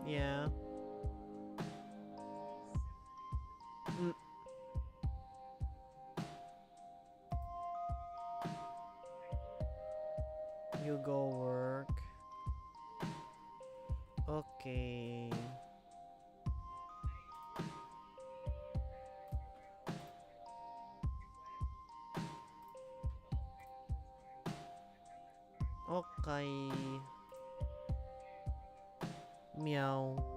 Yeah. You go work. Okay. Okay. Meow.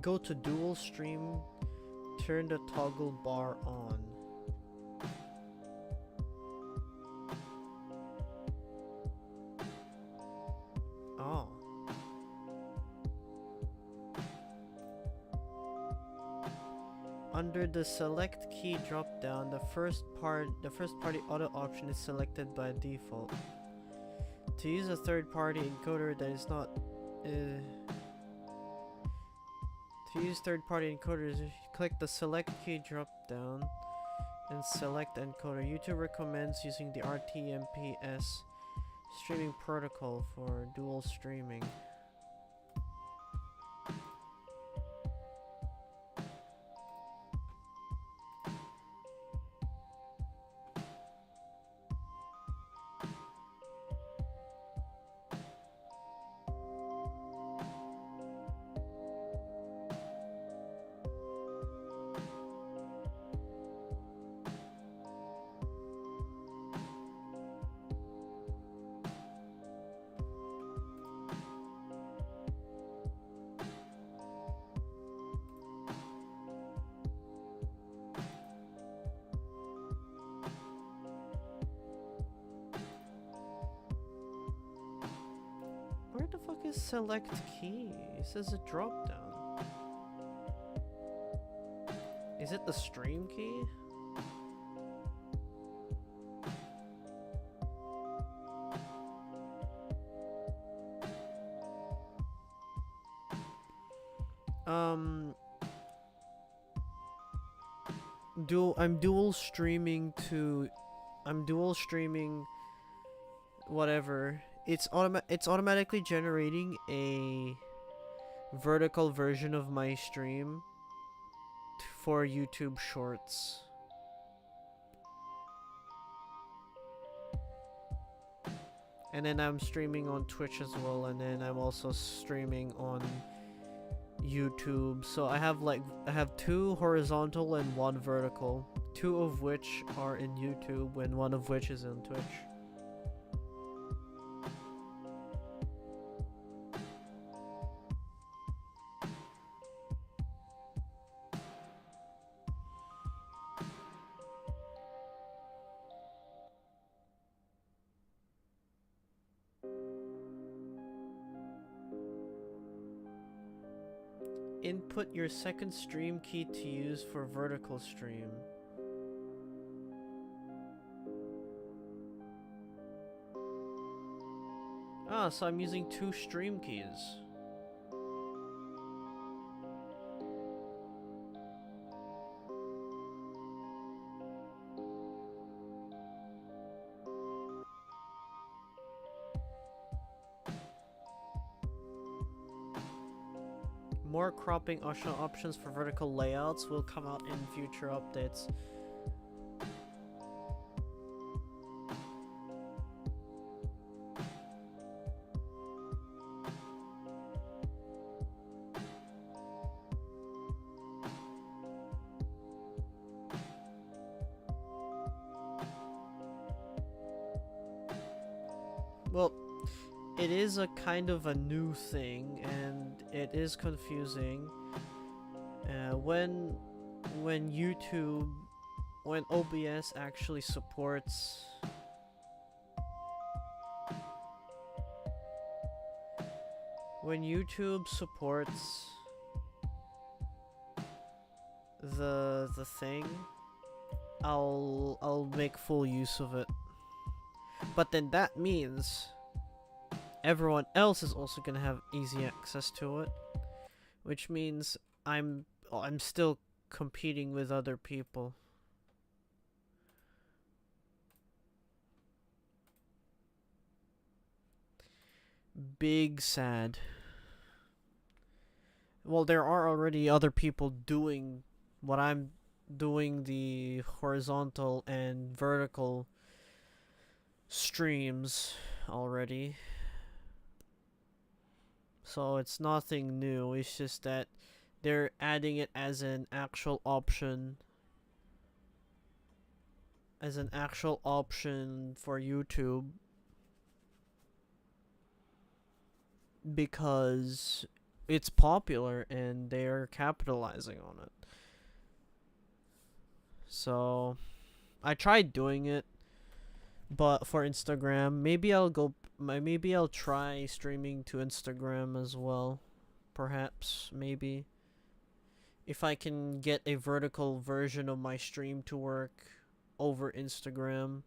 Go to dual stream, turn the toggle bar on. Oh. Under the select key drop down, the first party auto option is selected by default. To use a third party encoder that is not to use third-party encoders, click the select key drop-down and select encoder. YouTube recommends using the RTMPS streaming protocol for dual streaming. Where the fuck is select key? It says a drop down. Is it the stream key? I'm dual streaming whatever. It's automatically generating a vertical version of my stream for YouTube Shorts. And then I'm streaming on Twitch as well, and then I'm also streaming on YouTube. So I have 2 horizontal and 1 vertical, 2 of which are in YouTube and 1 of which is in Twitch. Input your second stream key to use for vertical stream. Ah, so I'm using 2 stream keys. More cropping options for vertical layouts will come out in future updates. Well, it is a kind of a new thing, and it is confusing. When YouTube, when OBS actually supports when YouTube supports the thing, I'll make full use of it. But then that means everyone else is also gonna have easy access to it, which means I'm still competing with other people. Big sad. Well, there are already other people doing what I'm doing, the horizontal and vertical streams already. So it's nothing new, it's just that they're adding it as an actual option. As an actual option for YouTube. Because it's popular and they're capitalizing on it. So I tried doing it, but for Instagram, maybe I'll try streaming to Instagram as well. Perhaps, maybe. If I can get a vertical version of my stream to work over Instagram.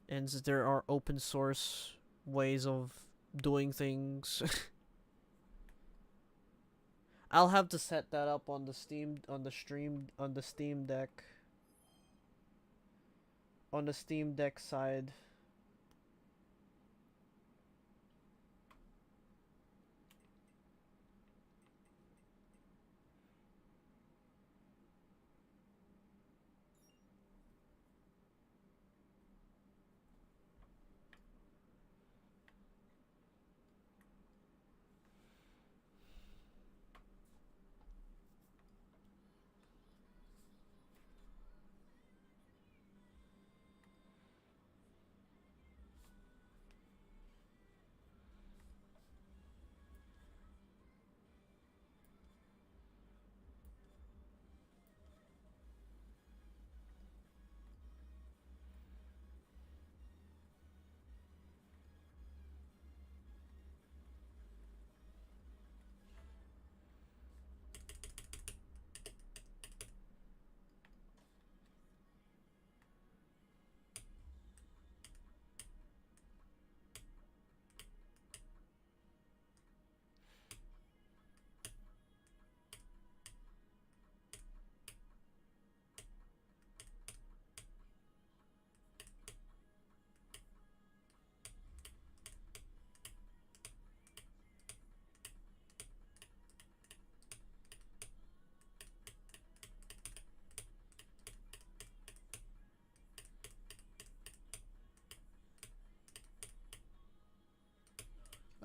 And there are open source ways of doing things. I'll have to set that up on the SteamDeck. On the SteamDeck side.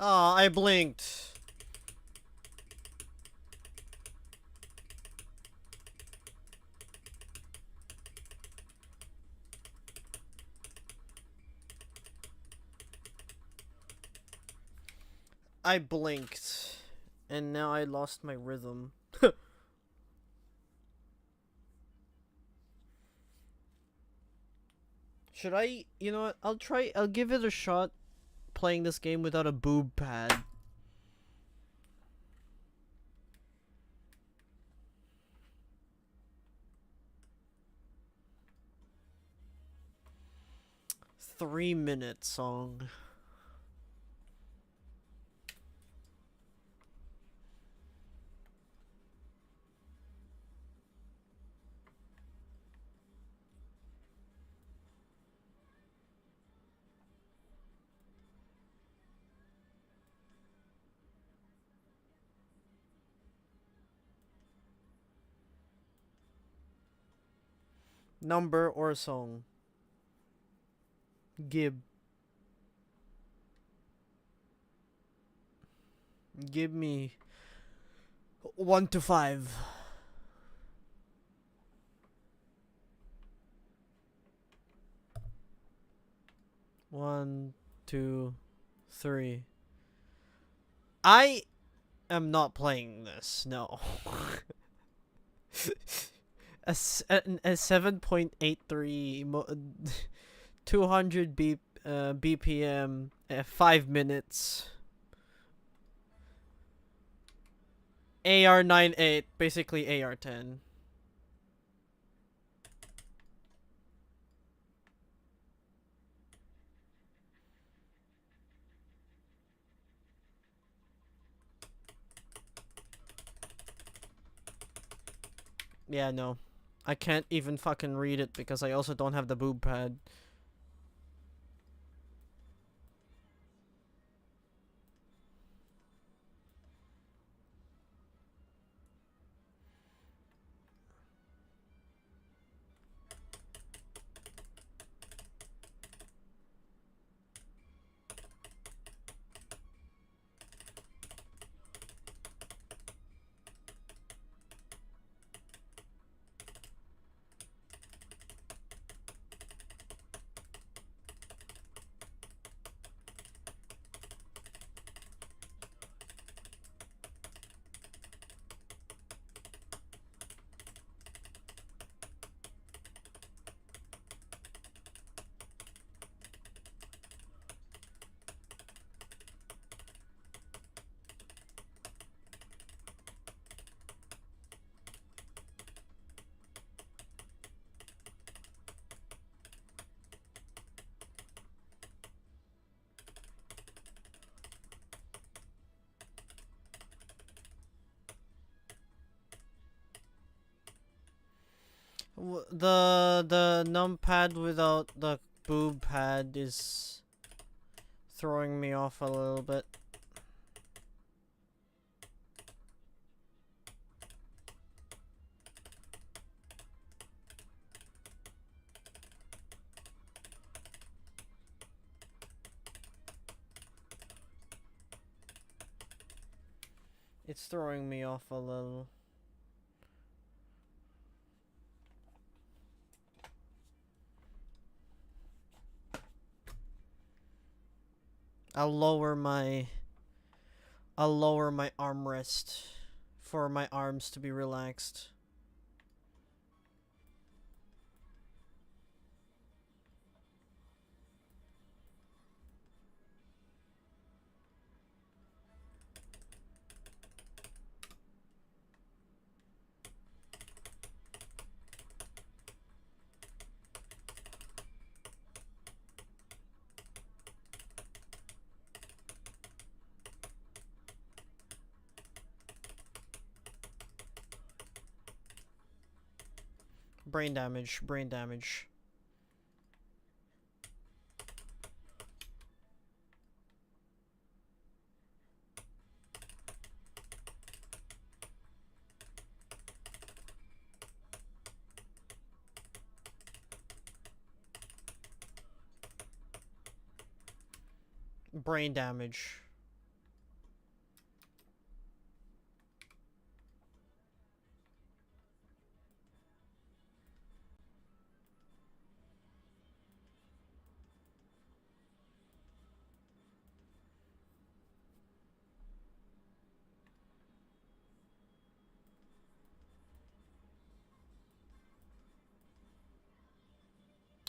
Ah, I blinked. I blinked. And now I lost my rhythm. Should I, you know what, I'll give it a shot playing this game without a boob pad. Three-minute song. Number or song? Give me 1 to 5. 1, 2, 3. I am not playing this. No. a 7.83 200 BPM 5 minutes. AR98, basically AR10. Yeah, no. I can't even fucking read it because I also don't have the boob pad. The numpad without the boob pad is throwing me off a little bit. It's throwing me off a little. I'll lower my armrest for my arms to be relaxed. Brain damage, brain damage. Brain damage.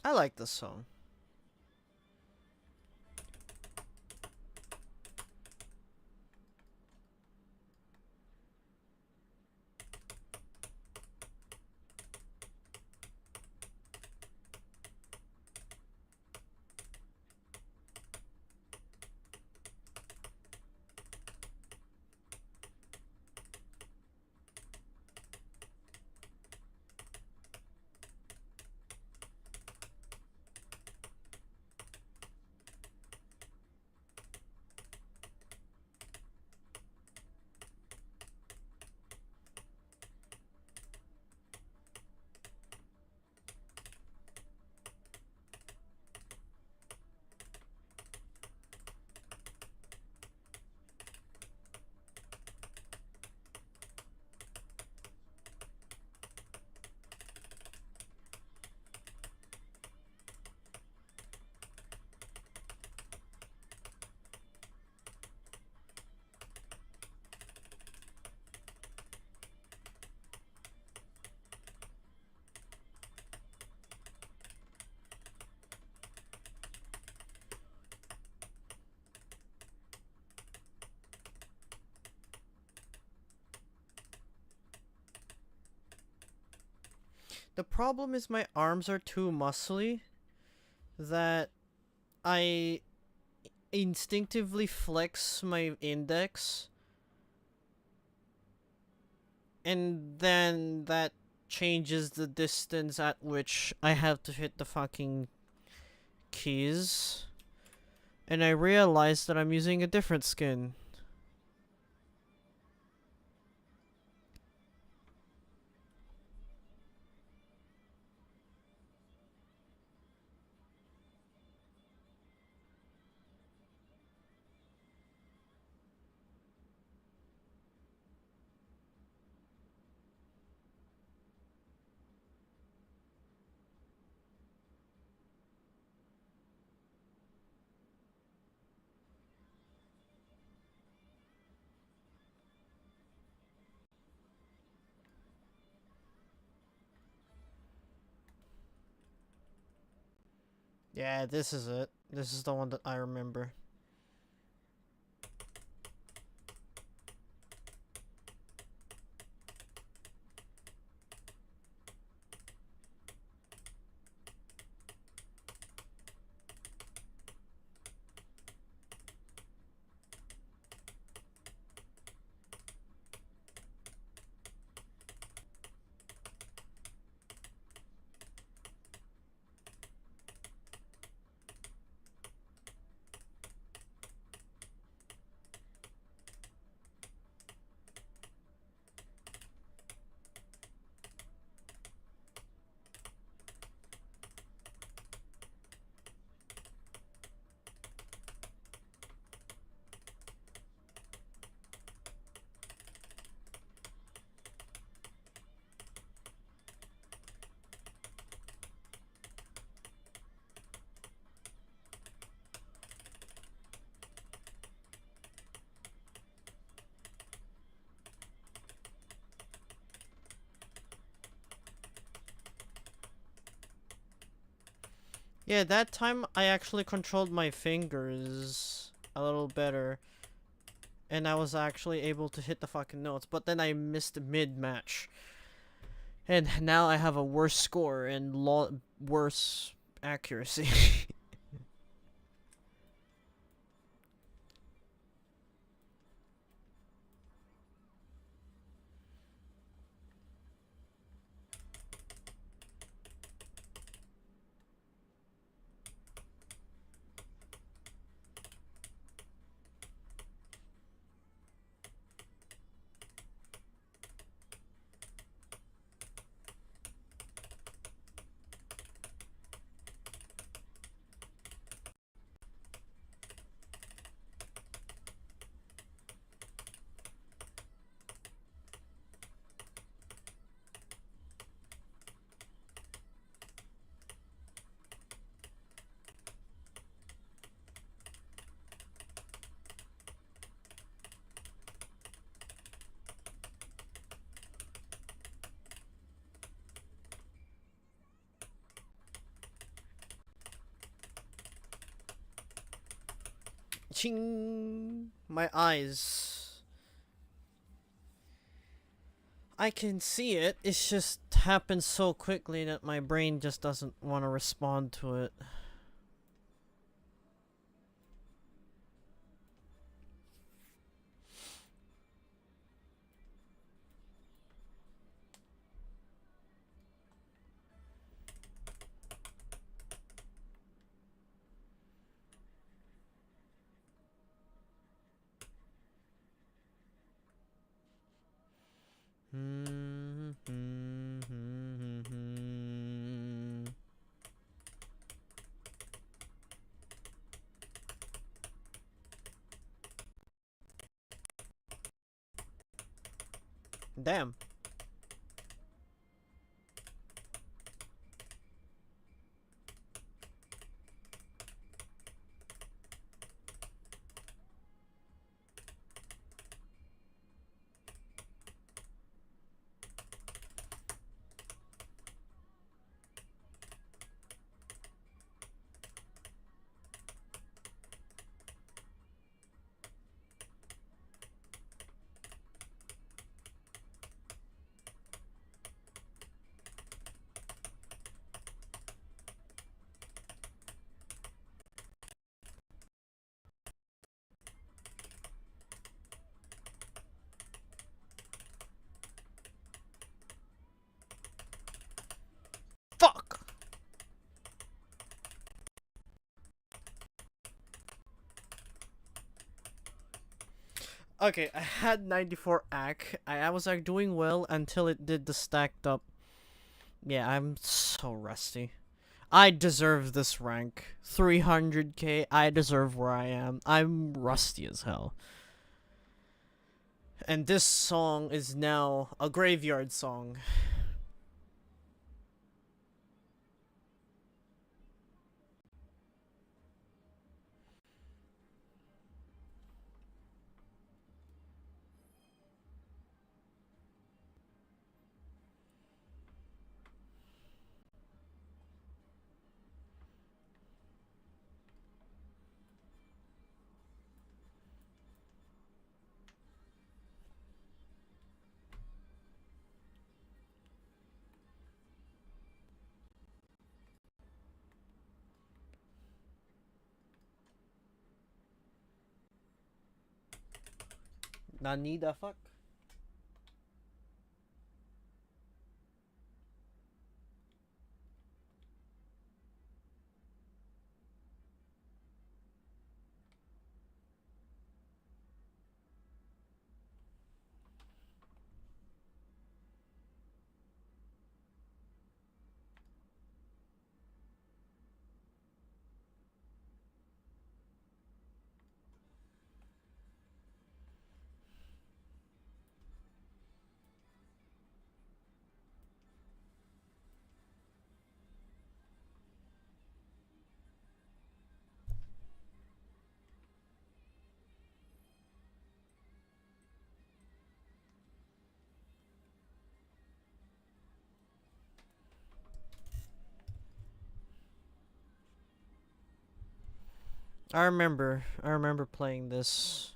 I like this song. The problem is my arms are too muscly that I instinctively flex my index, and then that changes the distance at which I have to hit the fucking keys. And I realized that I'm using a different skin. Yeah, this is it. This is the one that I remember. Yeah, that time I actually controlled my fingers a little better. And I was actually able to hit the fucking notes. But then I missed mid-match. And now I have a worse score and worse accuracy. Ching! My eyes. I can see it. It just happens so quickly that my brain just doesn't want to respond to it. Damn. Fuck! Okay, I had 94 AC. I was like doing well until it did the stacked up. Yeah, I'm so rusty. I deserve this rank. 300k, I deserve where I am. I'm rusty as hell. And this song is now a graveyard song. Nani the fuck? I remember playing this.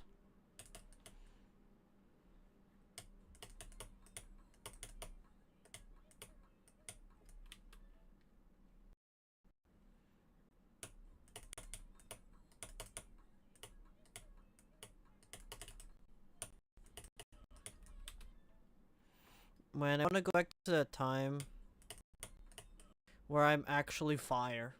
Man, I want to go back to the time where I'm actually fire.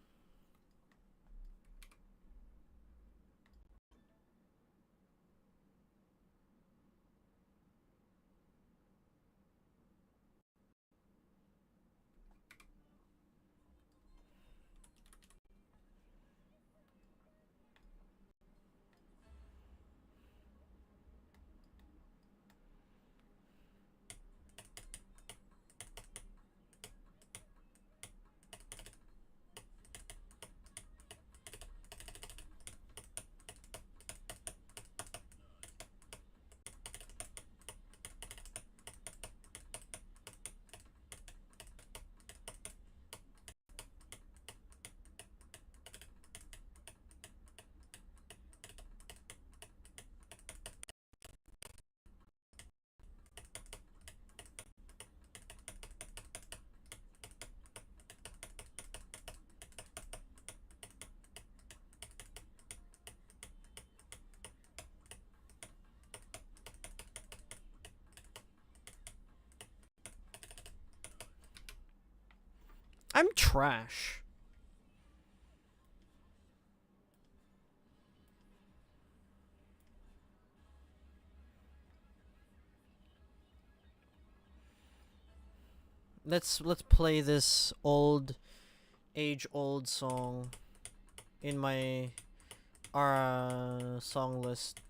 I'm trash. Let's play this age-old song in my song list.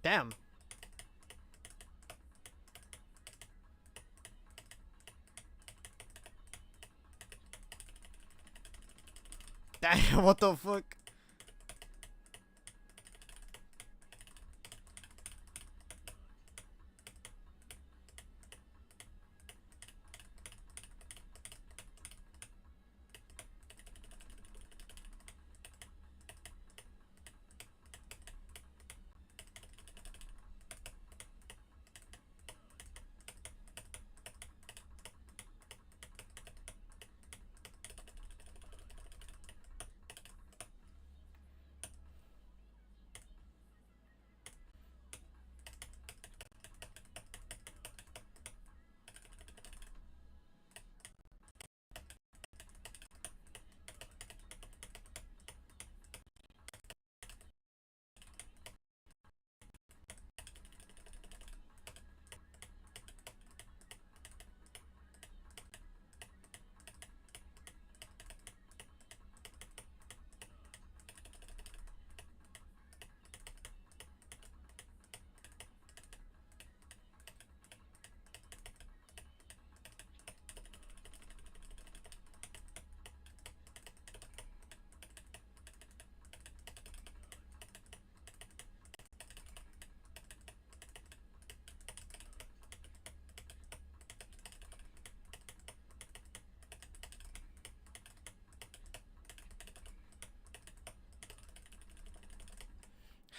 Damn. Damn, what the fuck?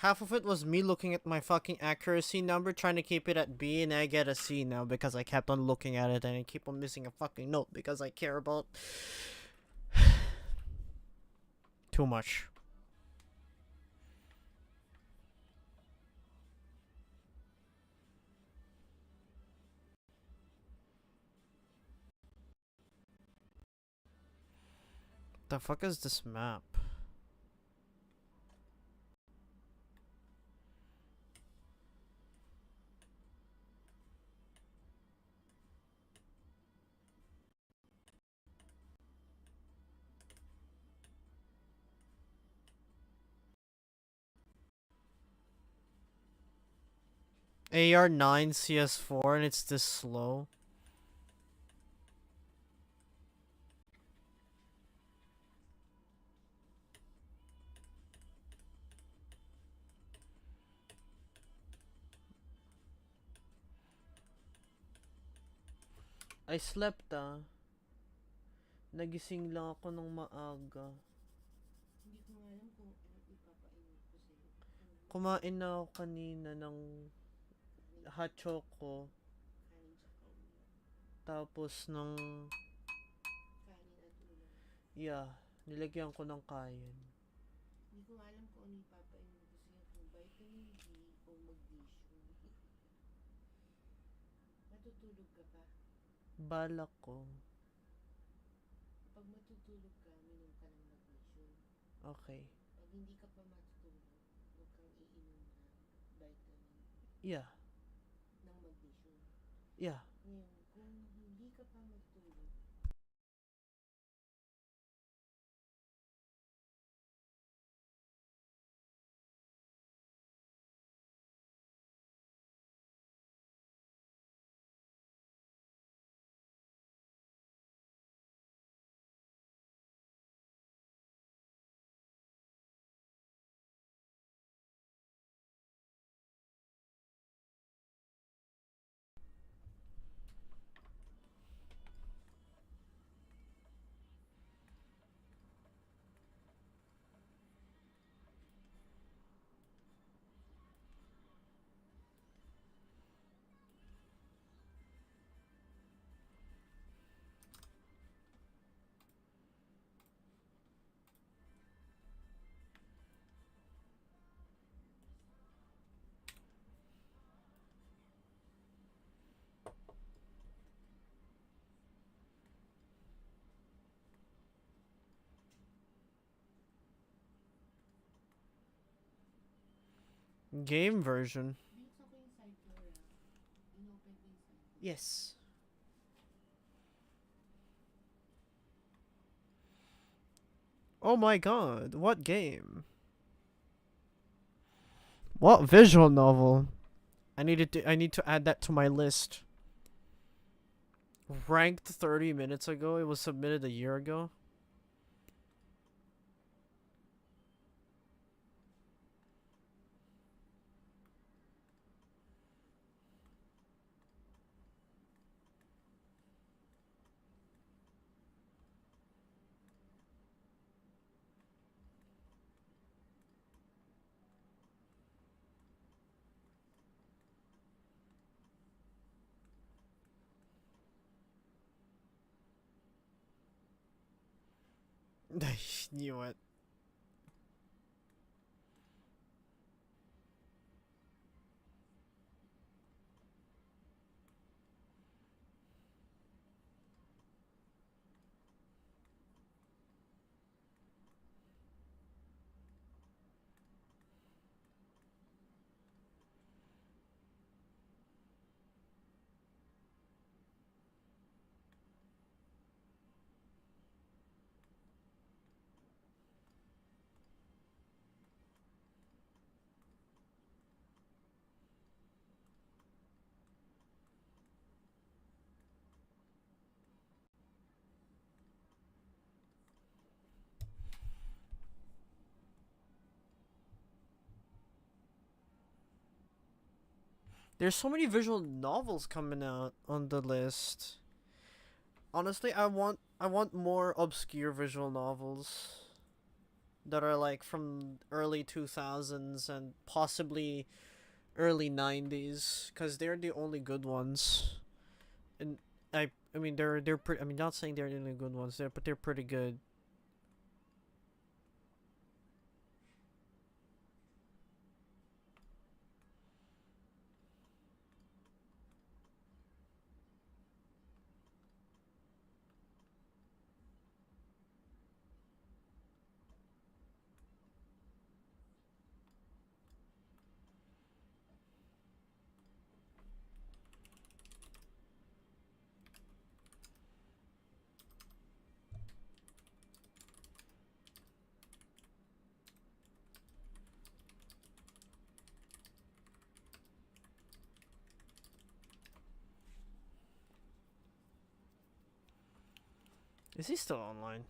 Half of it was me looking at my fucking accuracy number, trying to keep it at B, and I get a C now because I kept on looking at it and I keep on missing a fucking note because I care about too much. The fuck is this map? AR9 CS4 and it's this slow. I slept Nagising lang ako ng maaga. Hindi ko nga alam kung ano ipapainit ko sa'yo. Kumain na ako kanina ng hot choco. Kanin Tapos ng Kanin at ulam. yeah, nilagyan ko ng kain. Hindi ko alam kung ano ipapainom ko sa'yo, kung vitamin D o magnesium. Matutulog ka pa. Balak ko. Pag matutulog ka, minom ka ng magnesium. Okay. Pag hindi ka pa matutulog, huwag kang iinom ng vitamin Yeah. ng magnesium. Yeah. Ngayon, kung hindi ka pa matutulog, Game version. binuksan ko yung side door inopen ko yung side door. Yes. Oh my god, what game? What visual novel? I need to add that to my list. Ranked 30 minutes ago, it was submitted a year ago. I knew it. There's so many visual novels coming out on the list. Honestly, I want more obscure visual novels that are like from early 2000s and possibly early 90s cuz they're the only good ones. And I mean they're pretty, I mean, not saying they're the only good ones, but they're pretty good. Is he still online?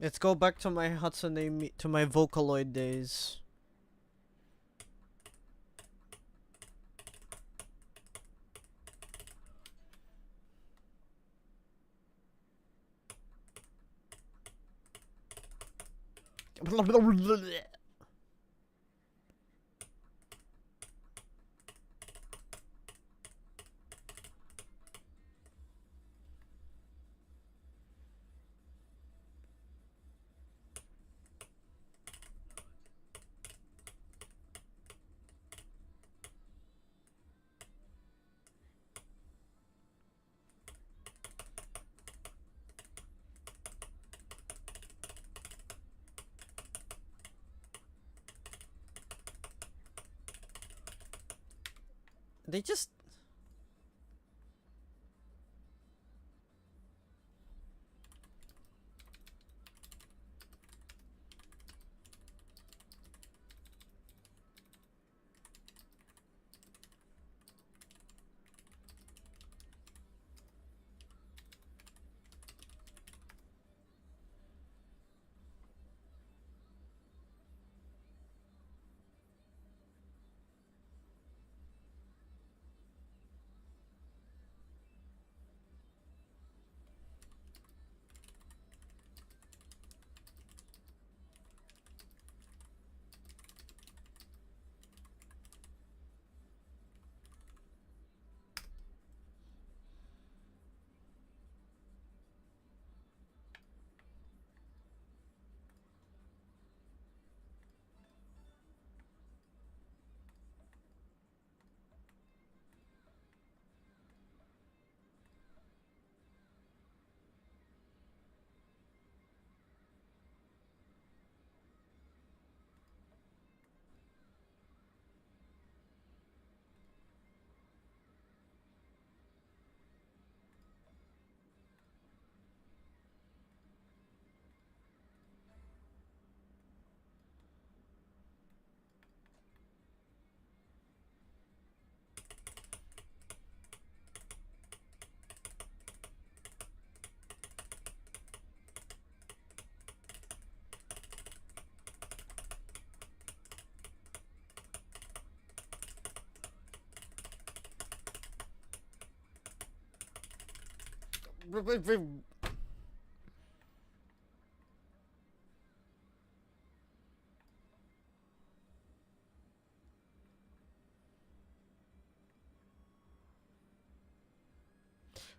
Let's go back to my to my Vocaloid days. They just...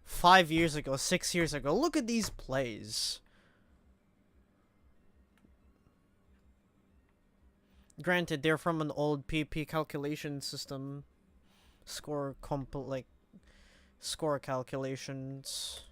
...5 years ago, 6 years ago. Look at these plays. Granted, they're from an old PP calculation system. Score calculations.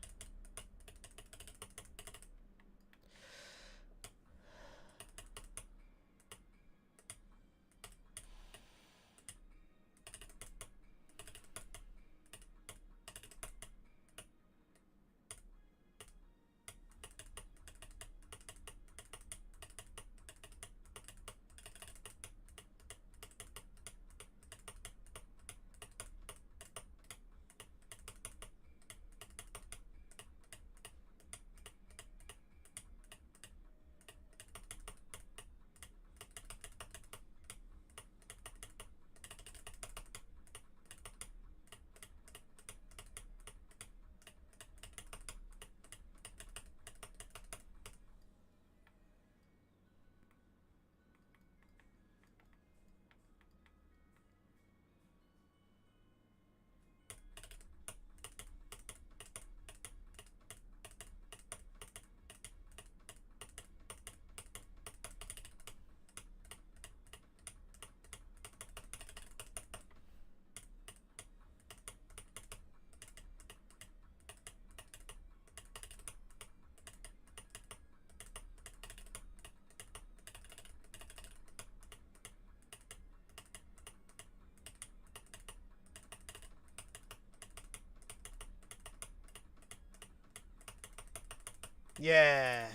Yeah.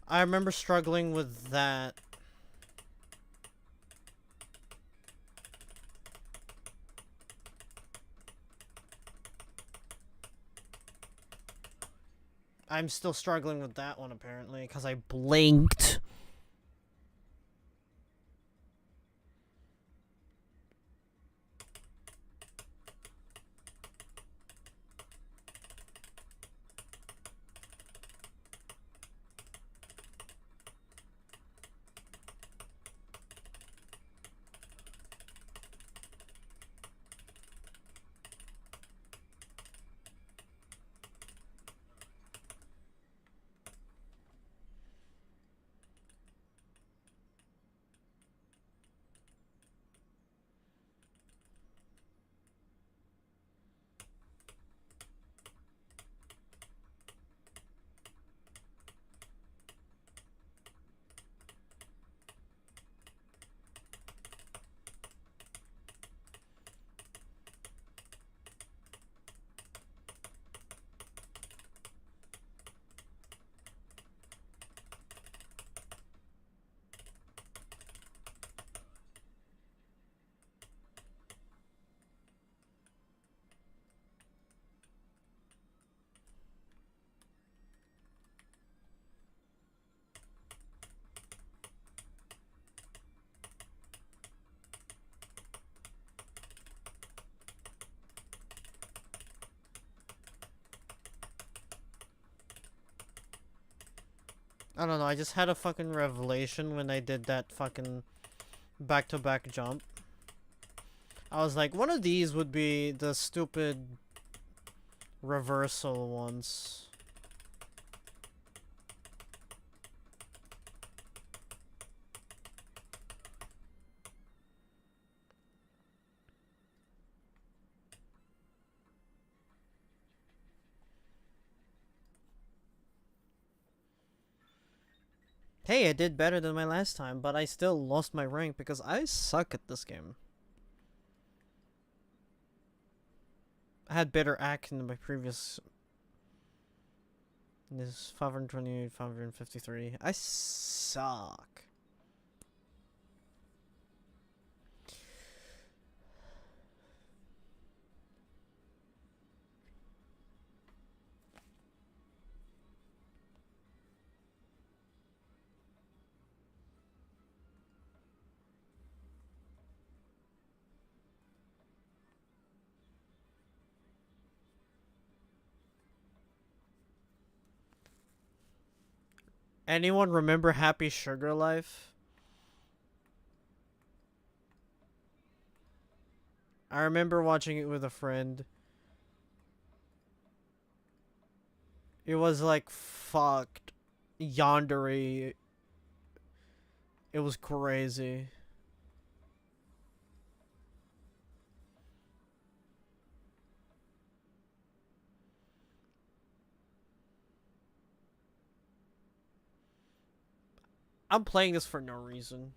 I remember struggling with that. I'm still struggling with that one apparently because I blinked. I don't know, I just had a fucking revelation when I did that fucking back-to-back jump. I was like, one of these would be the stupid reversal ones. Hey, I did better than my last time, but I still lost my rank because I suck at this game. I had better act in my previous... This 528, 553. I suck. Anyone remember Happy Sugar Life? I remember watching it with a friend. It was like fucked yondery. It was crazy. I'm playing this for no reason.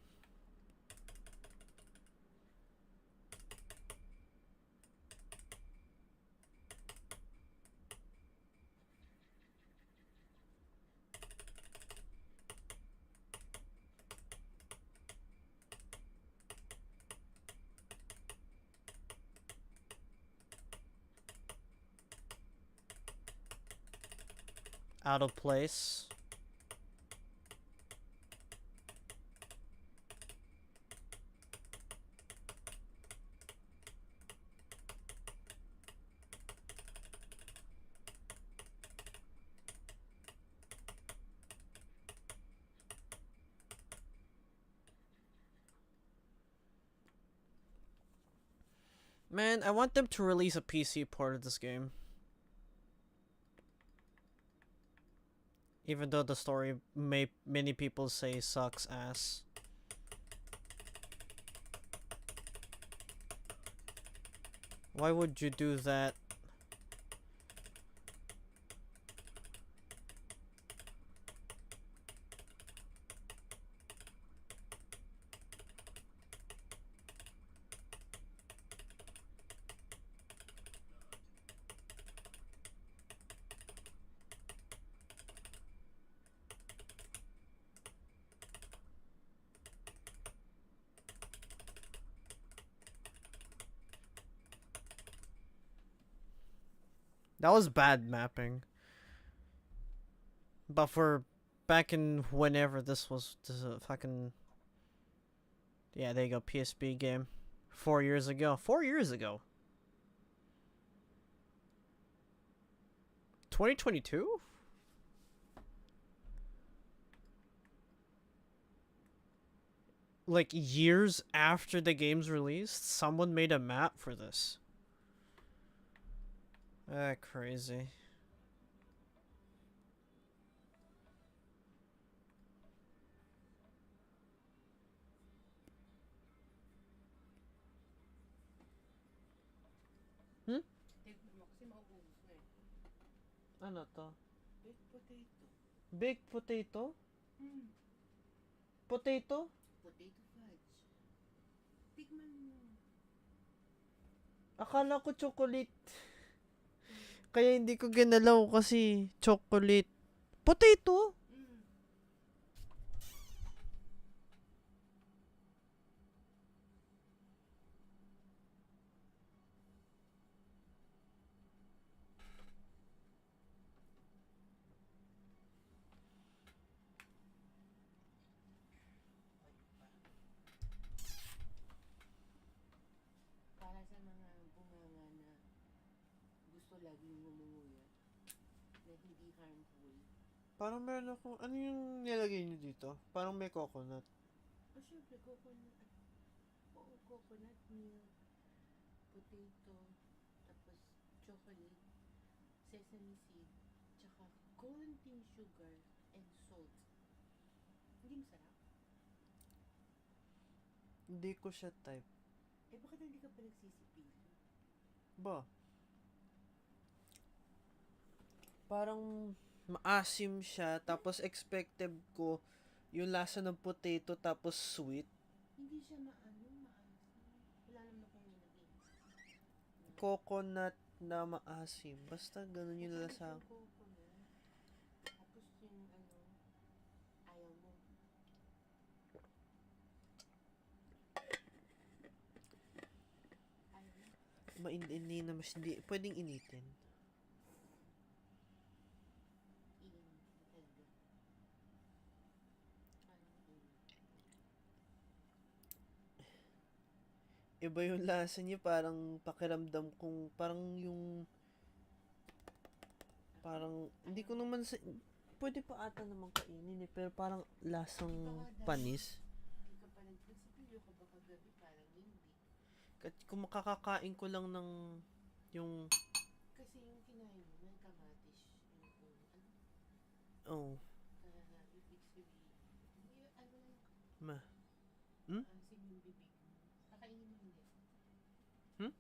Out of place. Man, I want them to release a PC port of this game. Even though the story many people say sucks ass. Why would you do that? That was bad mapping. But for back in whenever this was a fucking, yeah, there you go, PSP game. 4 years ago. 4 years ago. 2022? Like years after the game's released, someone made a map for this. Ah, crazy. Hmm? Tignan mo kasi mauubos na eh. Ano to? Baked potato. Baked potato? Hmm. Potato? Potato fudge. Tikman mo. Akala ko chocolate. Kaya hindi ko ginalaw kasi chocolate. Potato? Hmm. Para sa mga bunganga na gusto laging ngumunguya na hindi harmful. Parang meron akong, ano yung nilagay niyo dito? Parang may coconut. O syempre, coconut. Oo, coconut milk, potato, tapos chocolate, sesame seed, tsaka konting sugar and salt. Hindi masarap? Hindi ko siya type. Eh, bakit hindi ka pa nagsisipil? Ba? Parang maasim siya, tapos expected ko yung lasa ng potato tapos sweet. Hindi siya maasim. Wala naman akong nilagay. Coconut na maasim. Basta ganun yung Masarap lasa. yung coconut. Tapos yung ayaw mo. Ayaw mo. Hindi na mas, hindi, pwedeng initin. Talaga. Iba yung lasa niya, parang pakiramdam kong, parang, hindi ko naman pwede pa ata naman kainin eh, pero parang lasang panis. Hindi ka pa nagsipilyo ka ba kagabi? Parang hindi. Kung makakakain ko lang ng, yung, Kasi yung kinain mo, may kamatis. oh, Ibig sabihin. ma, hmm? Asin yung bibig mo. Kakainin mo hindi. Hmm?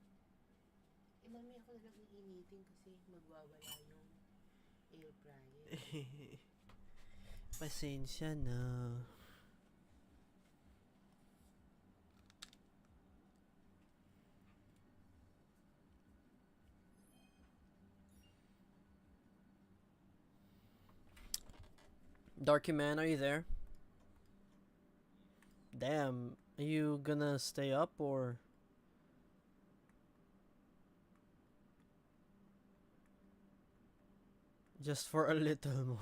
Eh, mamaya ako na lang iinitin kasi magwawala yung air fryer. Pasensya na. Darky man, are you there? Damn, are you gonna stay up or? Just for a little more.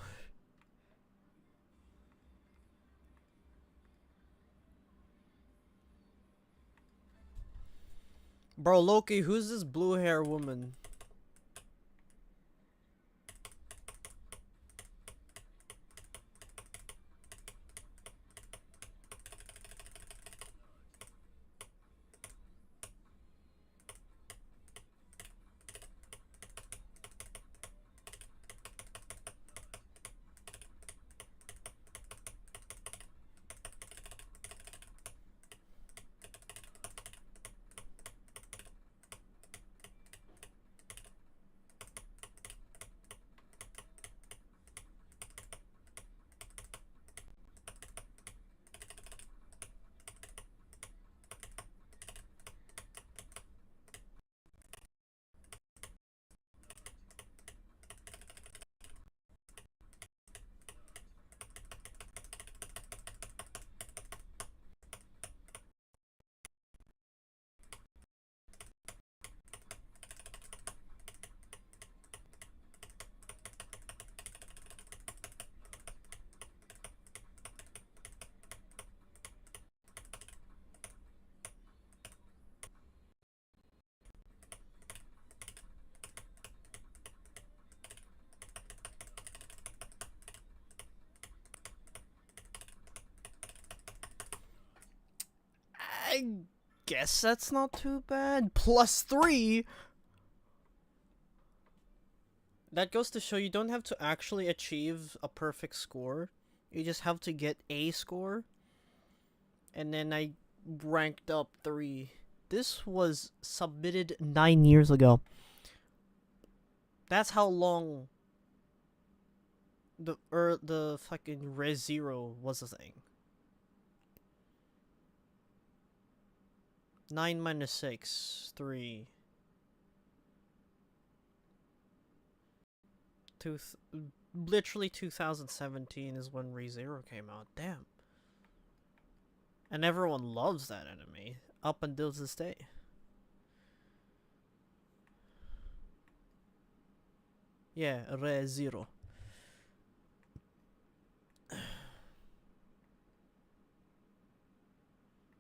Bro, Loki, who's this blue hair woman? I guess that's not too bad. +3. That goes to show you don't have to actually achieve a perfect score. You just have to get a score. And then I ranked up 3. This was submitted 9 years ago. That's how long the fucking Res Zero was a thing. 9 minus 6, 3. Literally 2017 is when ReZero came out. Damn. And everyone loves that anime up until this day. Yeah, ReZero.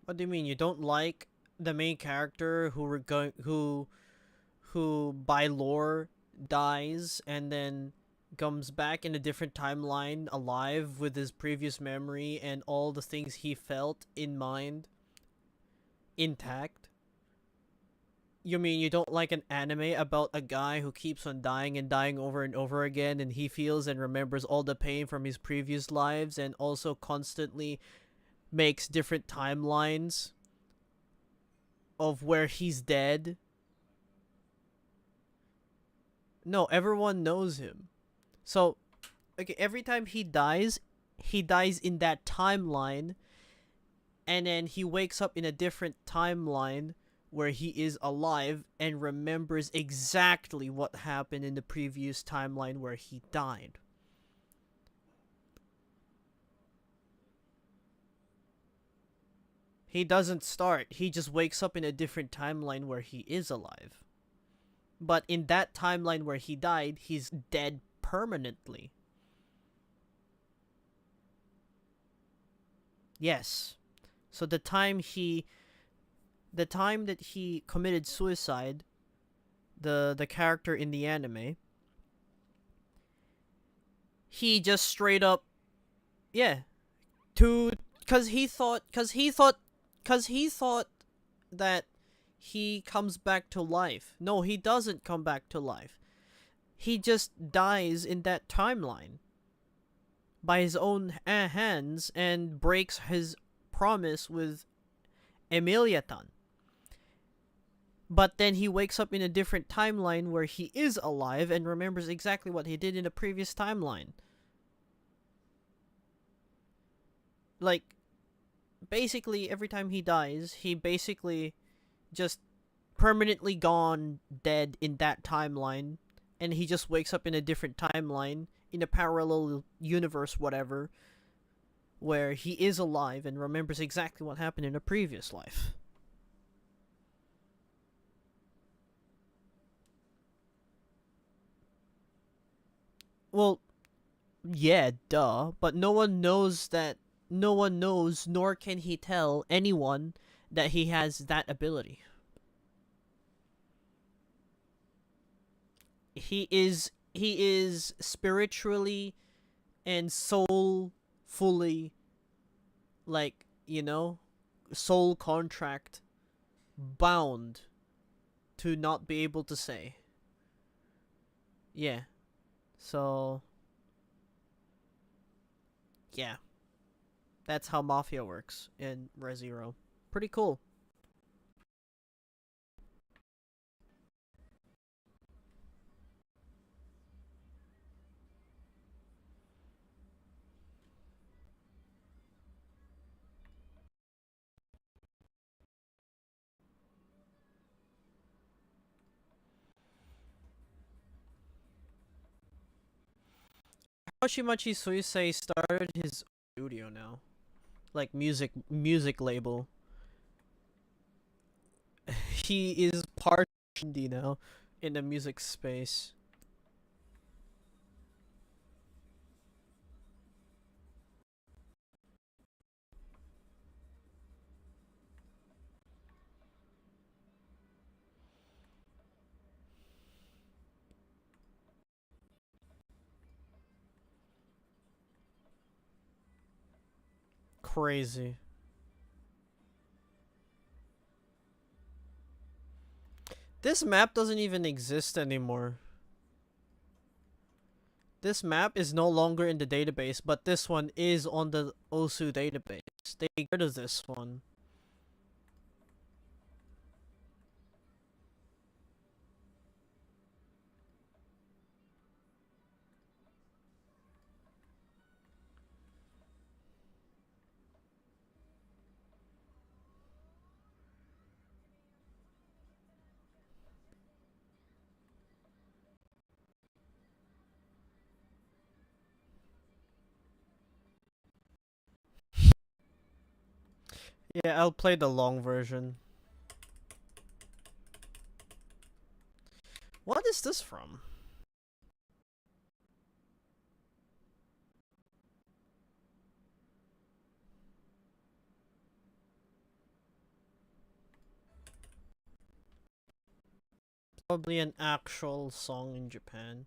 What do you mean you don't like the main character who by lore dies and then comes back in a different timeline alive with his previous memory and all the things he felt in mind intact? You mean you don't like an anime about a guy who keeps on dying and dying over and over again, and he feels and remembers all the pain from his previous lives and also constantly makes different timelines of where he's dead? No, everyone knows him. So, okay, every time he dies in that timeline, and then he wakes up in a different timeline where he is alive and remembers exactly what happened in the previous timeline where he died. He doesn't start, he just wakes up in a different timeline where he is alive. But in that timeline where he died, he's dead permanently. Yes. So the time that he committed suicide, the character in the anime, he just straight up, yeah, cause he thought that he comes back to life. No, he doesn't come back to life. He just dies in that timeline by his own hands and breaks his promise with Emiliatan. But then he wakes up in a different timeline where he is alive and remembers exactly what he did in the previous timeline. Like, basically, every time he dies, he basically just permanently gone dead in that timeline, and he just wakes up in a different timeline, in a parallel universe, whatever, where he is alive and remembers exactly what happened in a previous life. Well, yeah, duh, but no one knows, nor can he tell anyone that he has that ability. He is spiritually and soulfully, like, soul contract bound to not be able to say. Yeah. So, yeah. That's how Mafia works in ReZero. Pretty cool. Hoshimachi Suisei started his studio now. Like, music label. He is part indie now in the music space. Crazy. This map doesn't even exist anymore. This map is no longer in the database, but this one is on the OSU database. They got rid of this one. Yeah, I'll play the long version. What is this from? Probably an actual song in Japan.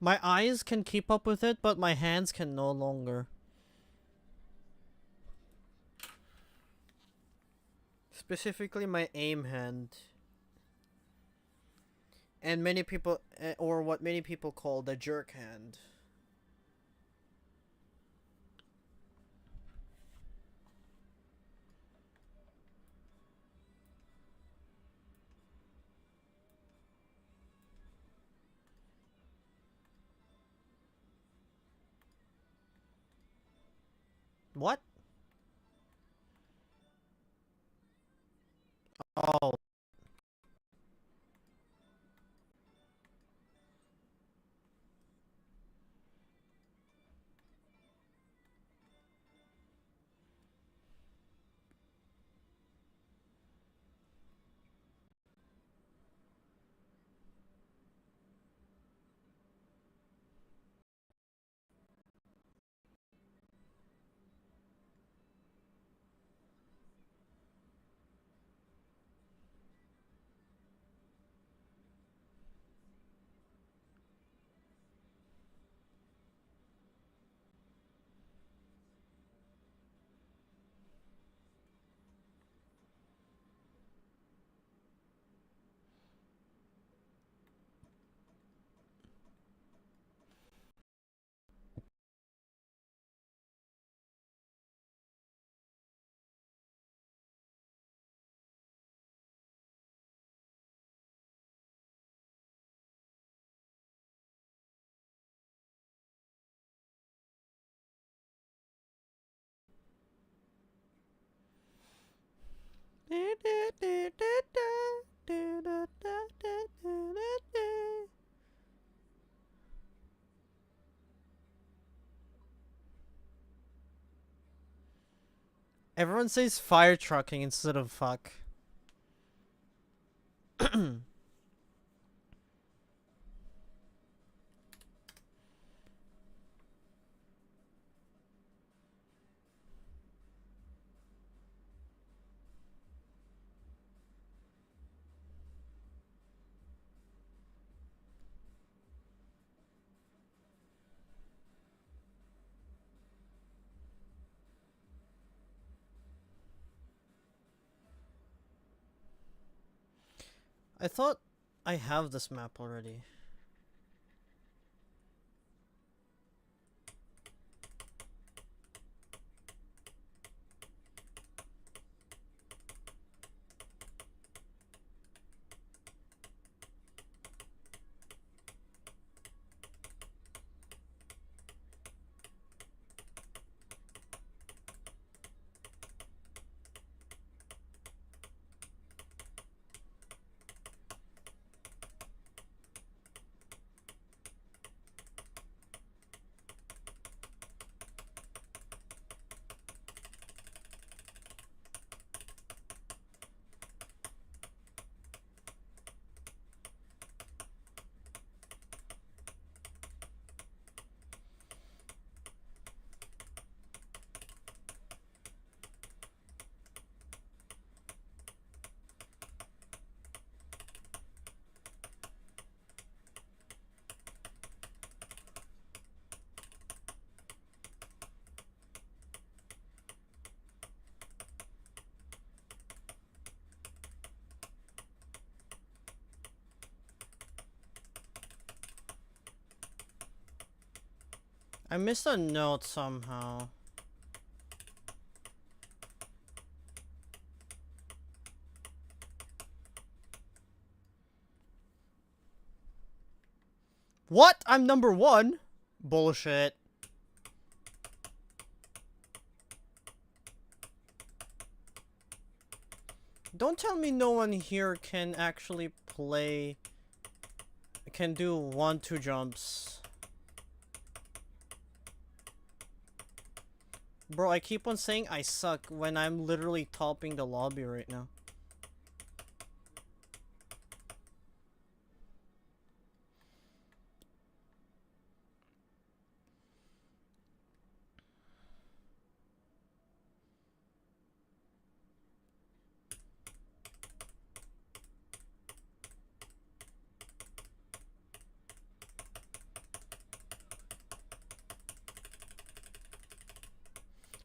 My eyes can keep up with it, but my hands can no longer. Specifically my aim hand. And many people, or what many people call the jerk hand. What? Oh. Everyone says fire trucking instead of fuck. I thought I have this map already. I missed a note somehow. What? I'm number 1? Bullshit. Don't tell me no one here can actually play... can do 1-2 jumps. Bro, I keep on saying I suck when I'm literally topping the lobby right now.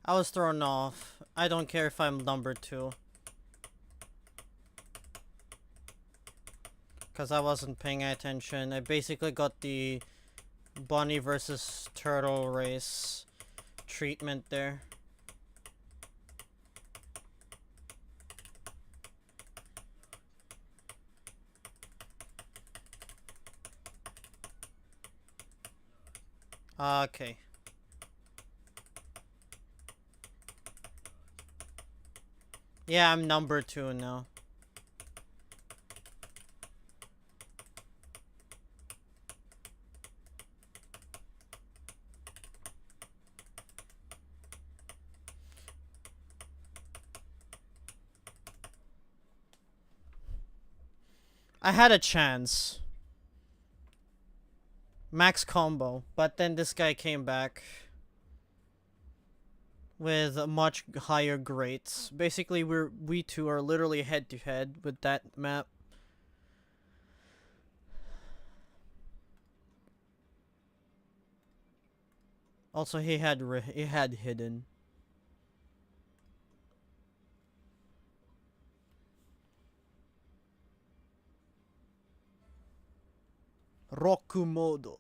I was thrown off. I don't care if I'm number 2. Because I wasn't paying attention. I basically got the bunny versus turtle race treatment there. Okay. Yeah, I'm number 2 now. I had a chance. Max combo, but then this guy came back with much higher grades. Basically, we two are literally head to head with that map. Also, he had hidden. Rokumodo.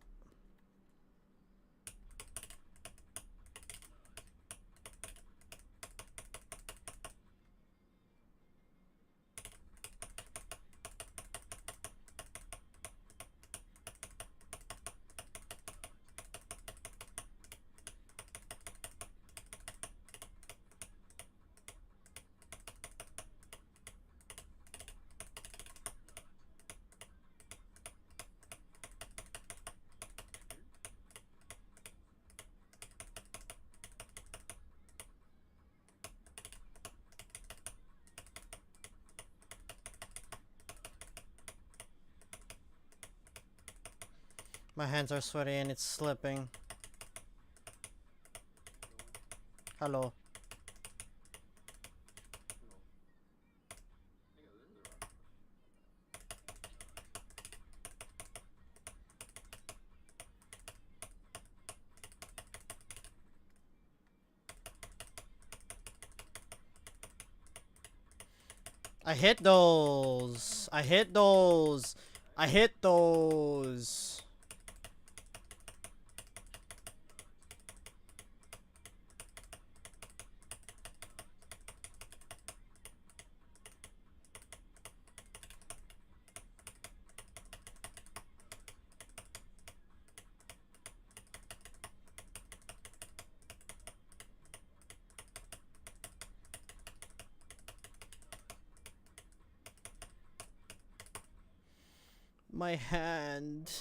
My hands are sweaty and it's slipping. Hello. I hit those. I hit those. I hit those. My hand.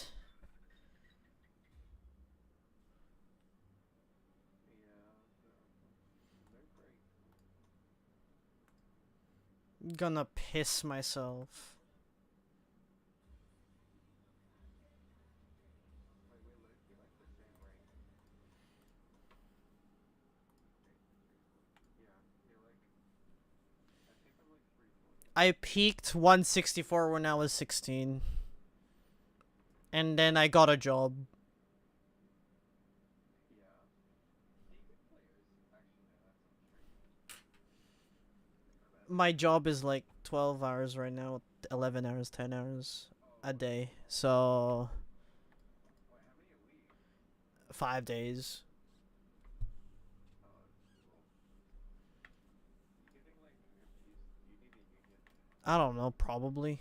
I'm gonna piss myself. I peaked 164 when I was 16. And then I got a job. My job is like 12 hours right now, 11 hours, 10 hours a day. So 5 days. I don't know, probably.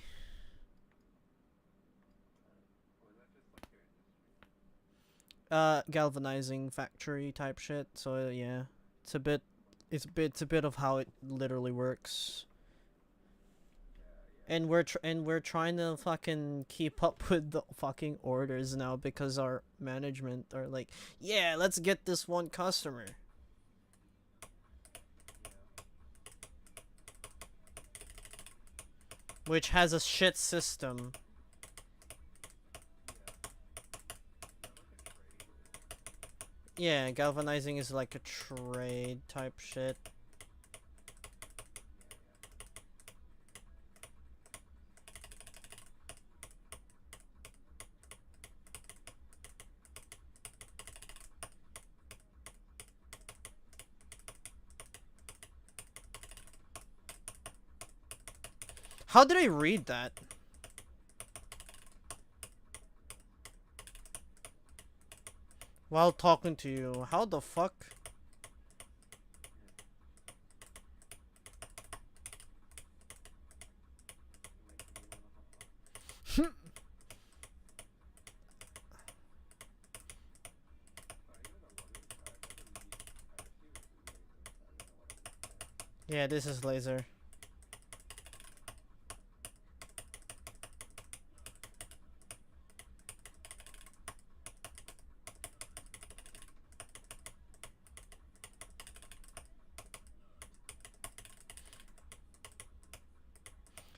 Galvanizing factory type shit. So yeah, it's a bit of how it literally works. And we're trying to fucking keep up with the fucking orders now because our management are like, yeah, let's get this one customer. Which has a shit system. Yeah, galvanizing is like a trade type shit. How did I read that? While talking to you, how the fuck? Yeah, this is laser.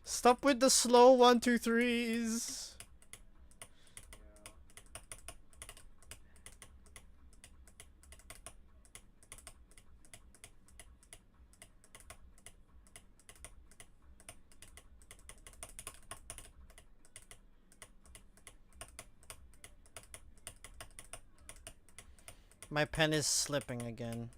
Stop with the slow 1, 2, 3s. My pen is slipping again.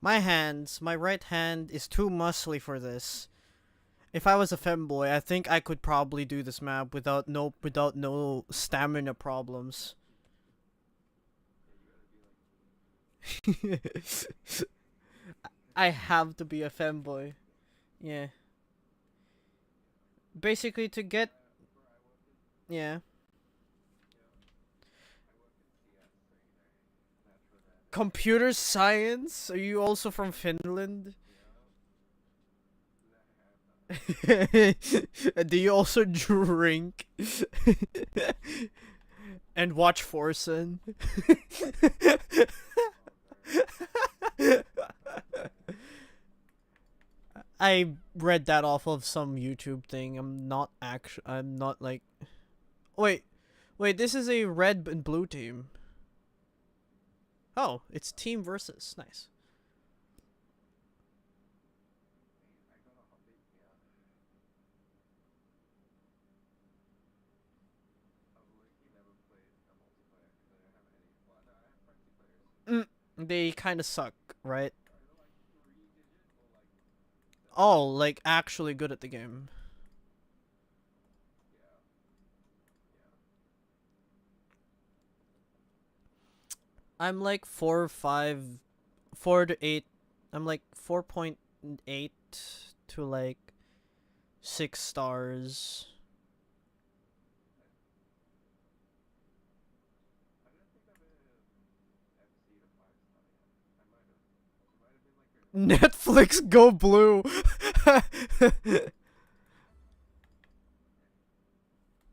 My hands, my right hand is too muscly for this. If I was a femboy, I think I could probably do this map without no stamina problems. I have to be a femboy. Yeah. Basically to get yeah. Computer science? Are you also from Finland? Do you also drink? And watch Forsen? I read that off of some YouTube thing. I'm not like. Wait, wait. This is a red and blue team. Oh, it's team versus. Nice. Mm, they kind of suck, right? Oh, like actually good at the game. I'm like 4 to 8. I'm like 4.8 to like 6 stars. Netflix go blue.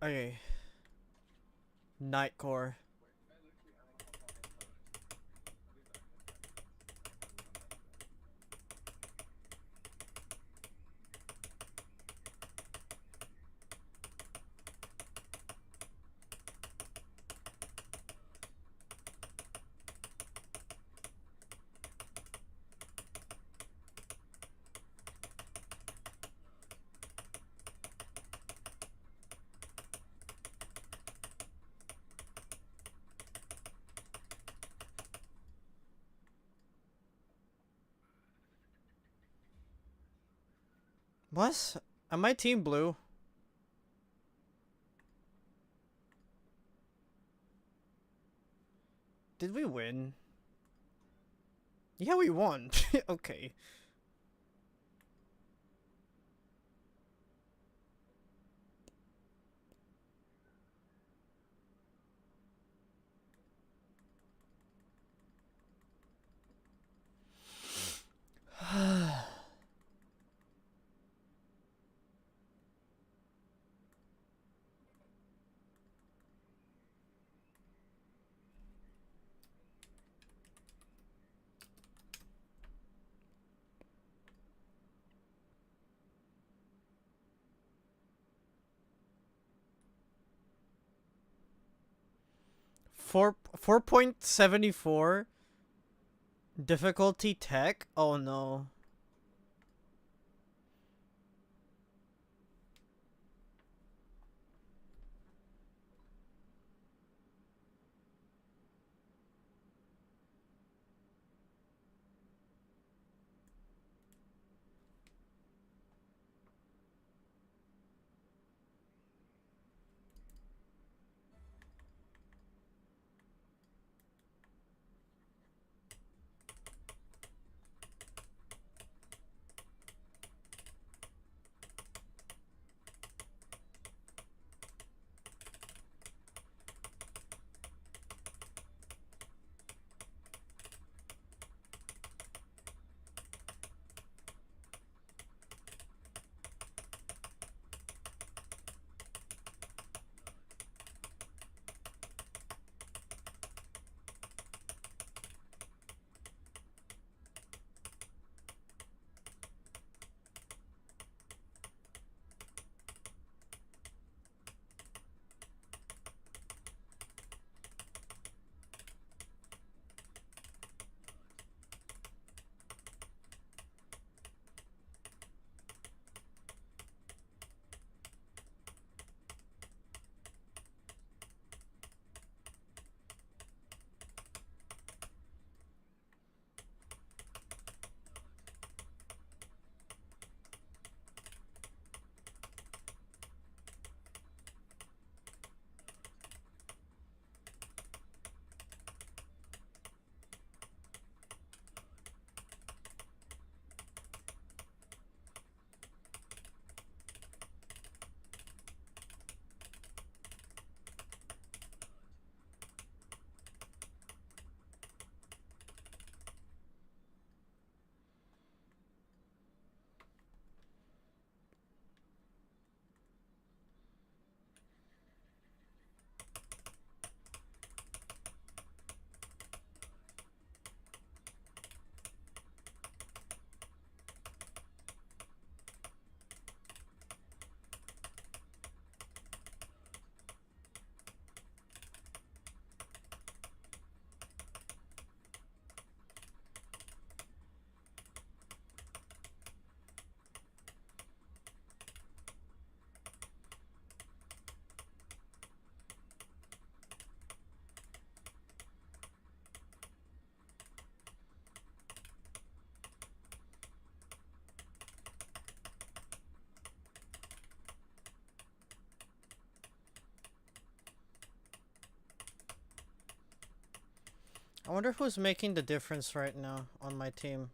Okay. Nightcore. What? Am I team blue? Did we win? Yeah, we won. Okay. Huh. 4.74 difficulty tech. Oh no. I wonder who's making the difference right now on my team.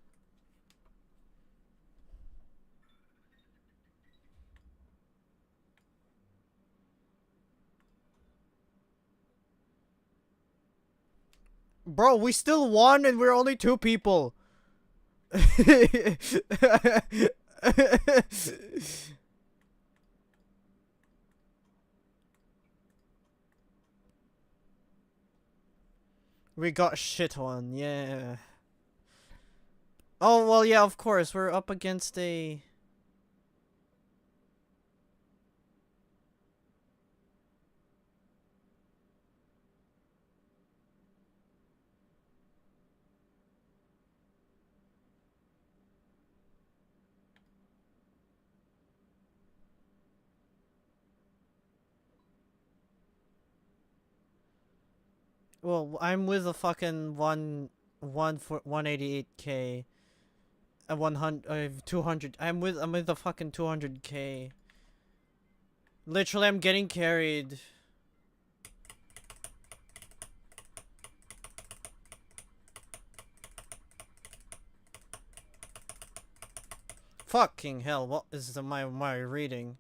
Bro, we still won and we're only 2 people. We got shit on, yeah. Oh, well, yeah, of course. We're up against a... Well, I'm with a fucking 188k. 200. I'm with the fucking 200k. Literally, I'm getting carried. Fucking hell, what is my reading?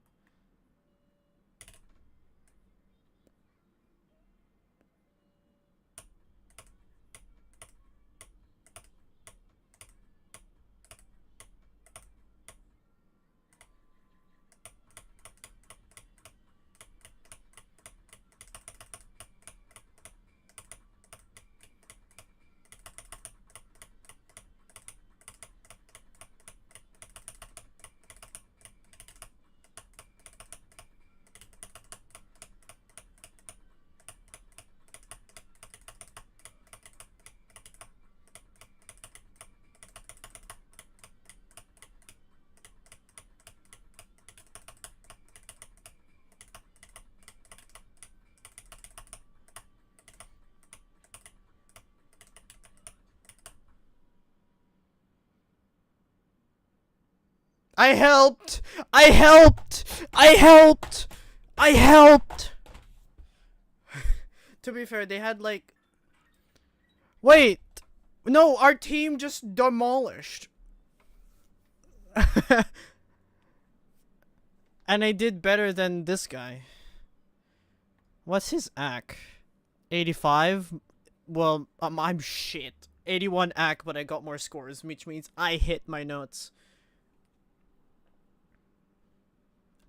I helped! I helped! I helped! I helped! To be fair, they had like... Wait! No, our team just demolished. And I did better than this guy. What's his AC? 85? Well, I'm shit. 81 AC, but I got more scores, which means I hit my notes.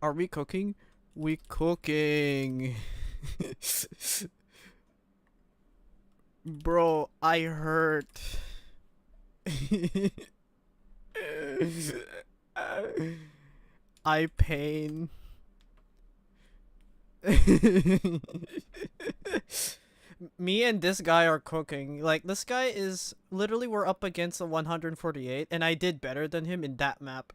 Are we cooking? We cooking. Bro, I hurt. I pain. Me and this guy are cooking. Like, this guy is... Literally, we're up against a 148, and I did better than him in that map.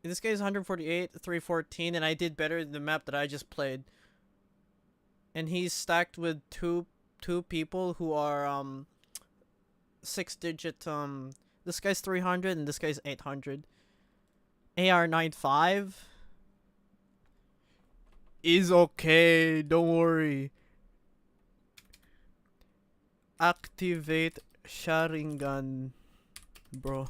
This guy's 148, 314, and I did better in the map that I just played. And he's stacked with two people who are, 6-digit, This guy's 300, and this guy's 800. AR-95 is okay, don't worry. Activate Sharingan, bro.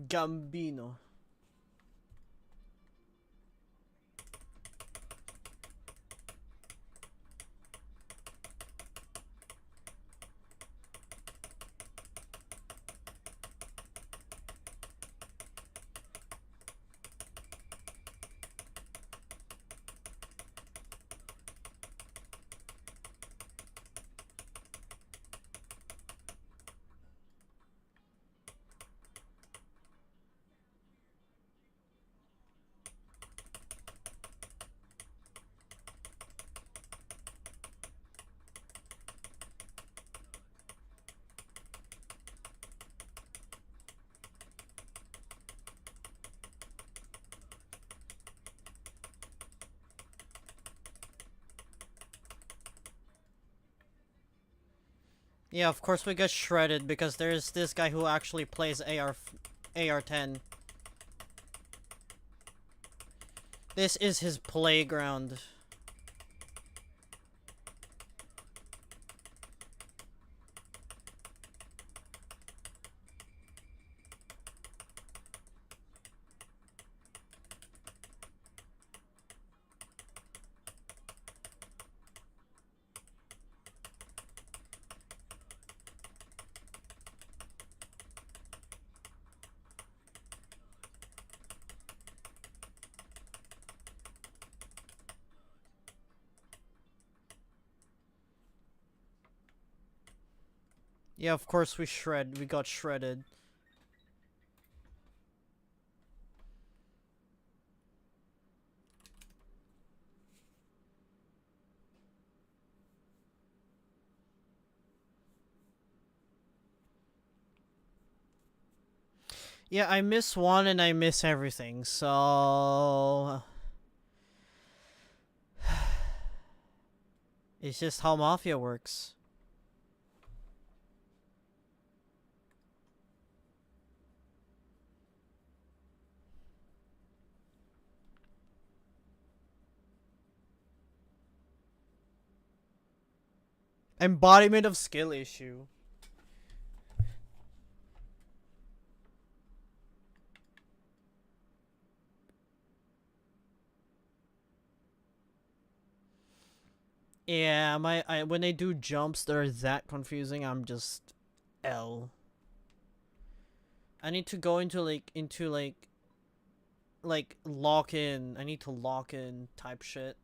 Gambino. Yeah, of course we got shredded because there's this guy who actually plays AR-10. This is his playground. Yeah, of course we got shredded. Yeah, I miss one and I miss everything, so... It's just how Mafia works. Embodiment of skill issue. Yeah, when I do jumps that are that confusing, I'm just L. I need to go into lock in. I need to lock in type shit.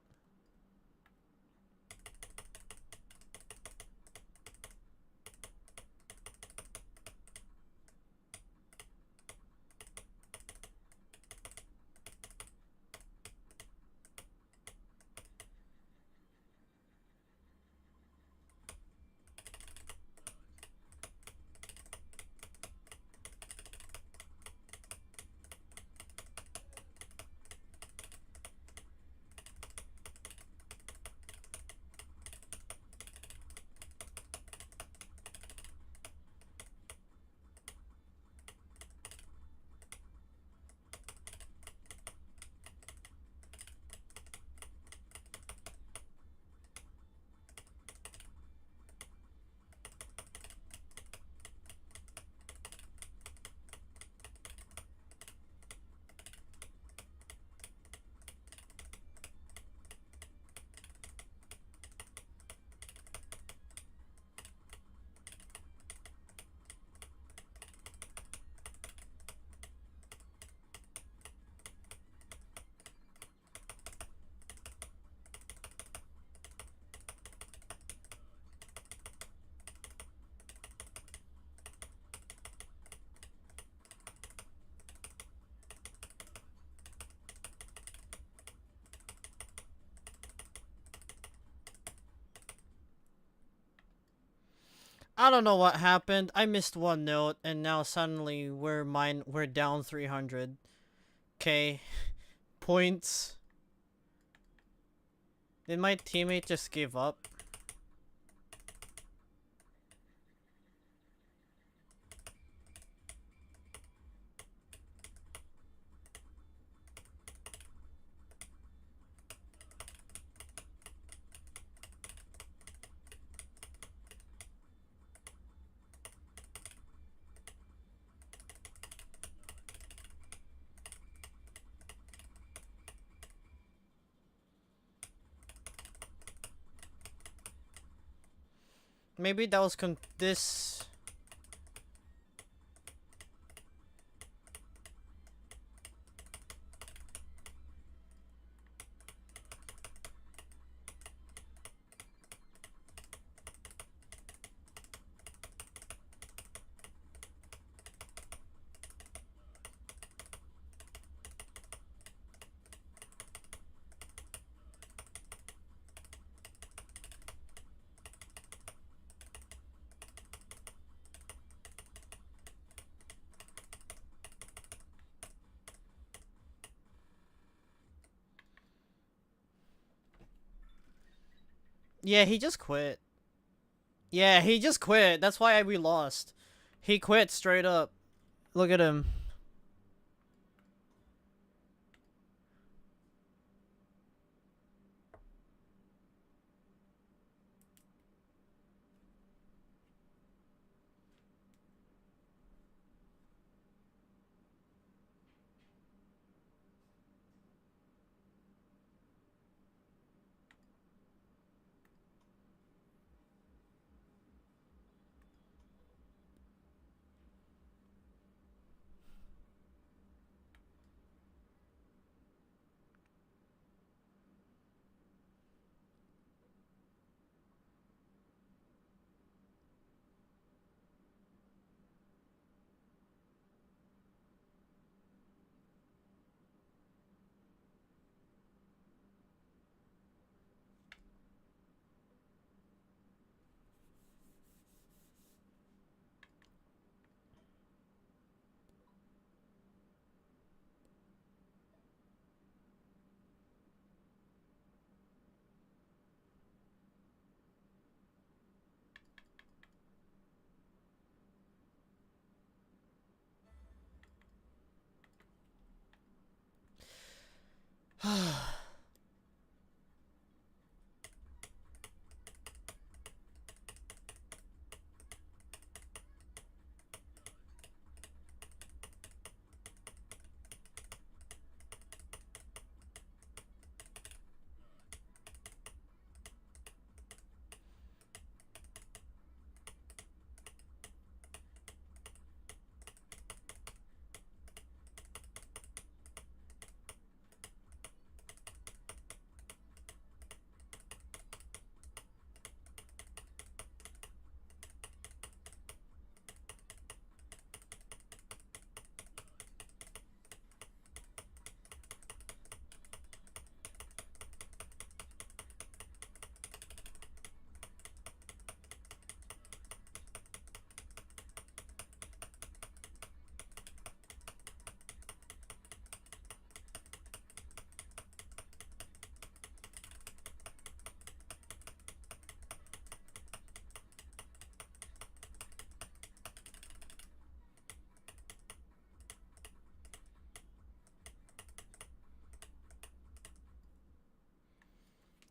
I don't know what happened. I missed one note, and now suddenly we're down 300. Okay, points. Did my teammate just give up? Maybe that was this. Yeah, he just quit. Yeah, he just quit. That's why we lost. He quit straight up. Look at him.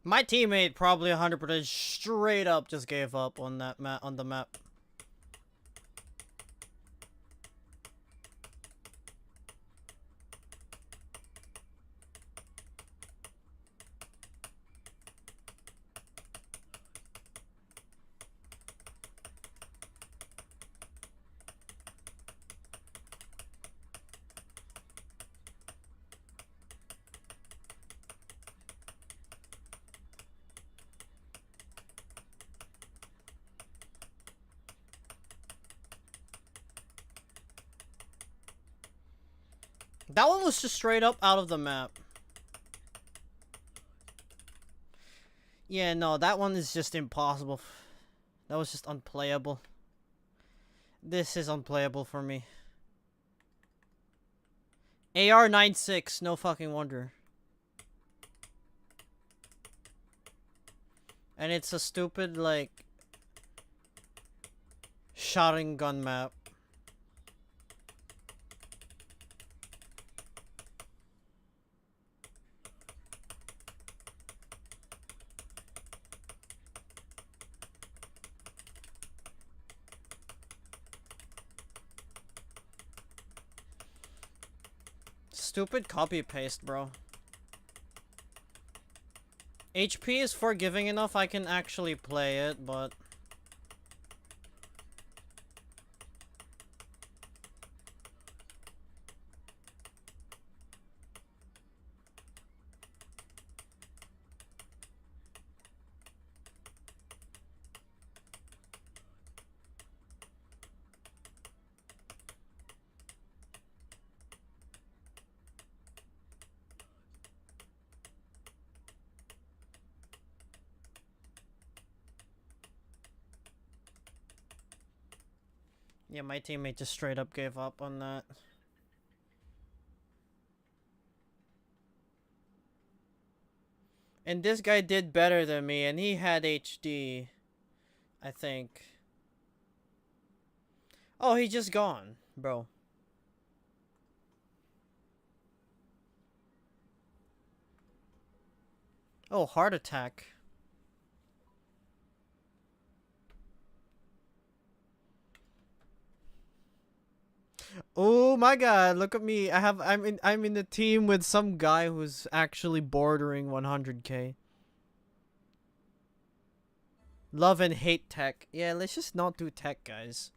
My teammate probably 100% straight up just gave up on that on the map. That one was just straight up out of the map. Yeah, no, that one is just impossible. That was just unplayable. This is unplayable for me. AR-96, no fucking wonder. And it's a stupid, like, shotting gun map. Stupid copy paste, bro. HP is forgiving enough I can actually play it, but yeah, my teammate just straight up gave up on that. And this guy did better than me, and he had HD. I think. Oh, he just gone, bro. Oh, heart attack. Oh my god, look at me. I'm in the team with some guy who's actually bordering 100k. Love and hate tech. Yeah, let's just not do tech, guys.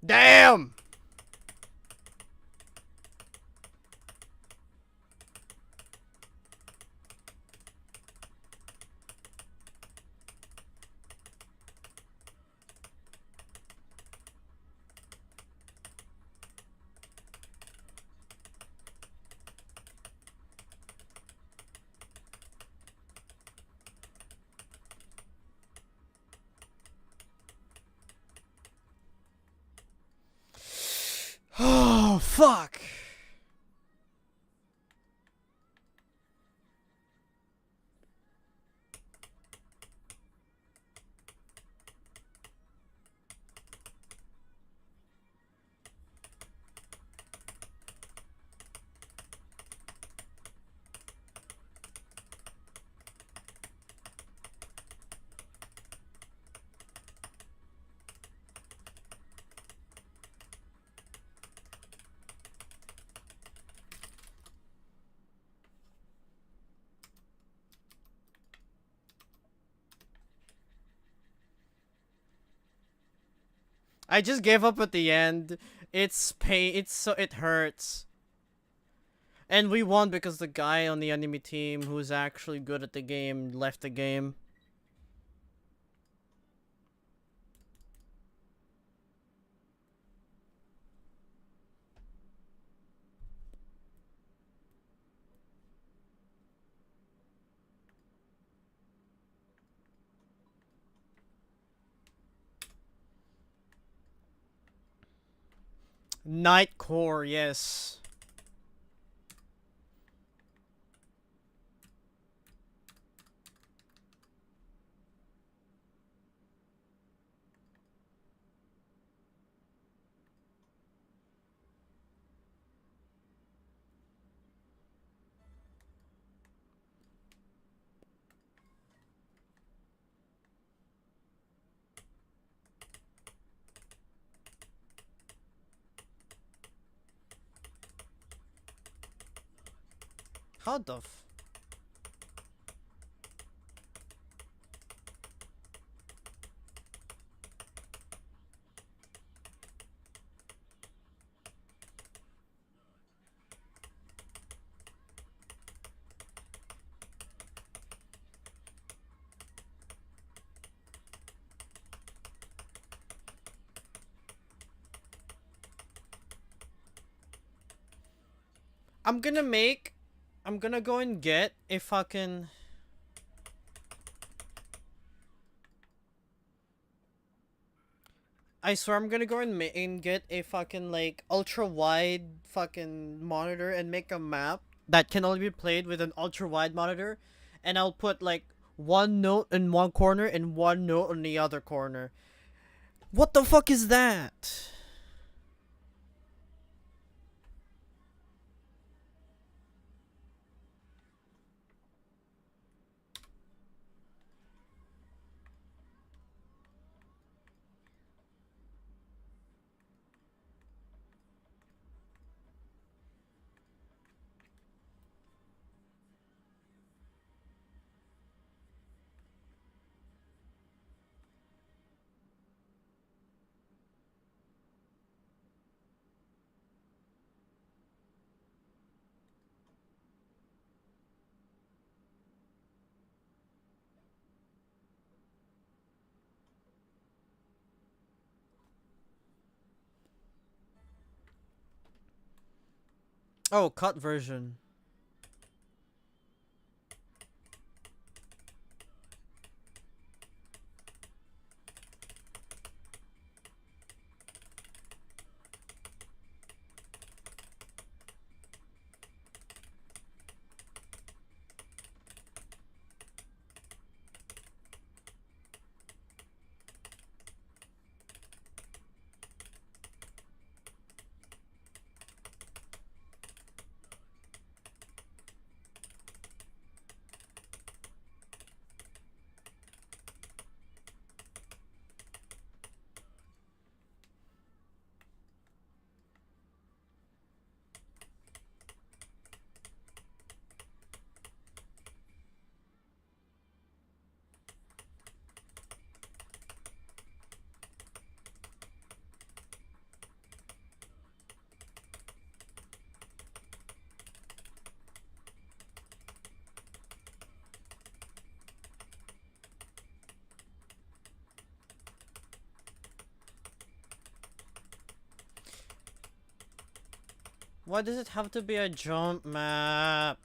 Damn! Oh, fuck! I just gave up at the end. It's pain. It hurts. And we won because the guy on the enemy team who's actually good at the game left the game. Nightcore, yes. How the f- I'm gonna go and get a fucking... I swear I'm gonna go and get a fucking like ultra wide fucking monitor and make a map that can only be played with an ultra wide monitor, and I'll put like one note in one corner and one note in the other corner. What the fuck is that? Oh, cut version. Why does it have to be a jump map?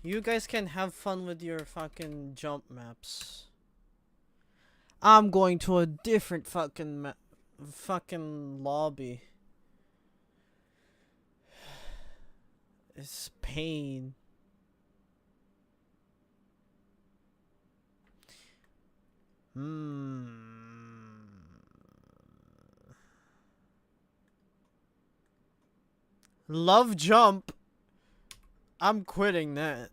You guys can have fun with your fucking jump maps. I'm going to a different fucking lobby. It's pain. Love jump. I'm quitting that.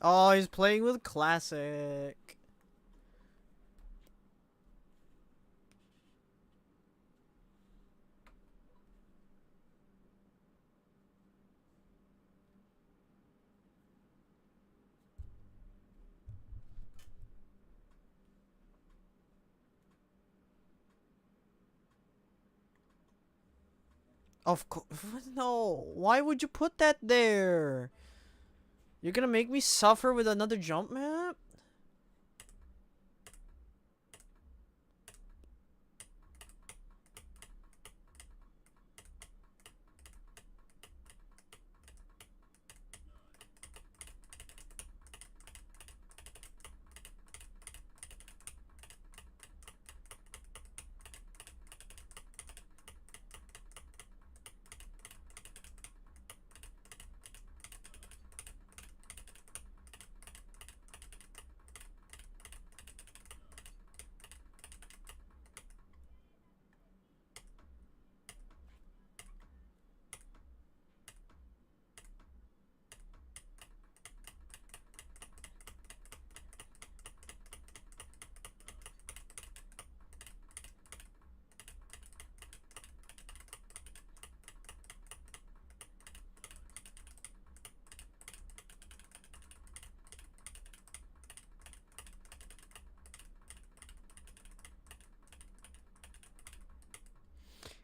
Oh, he's playing with classic. Of course. No. Why would you put that there? You're gonna make me suffer with another jump map?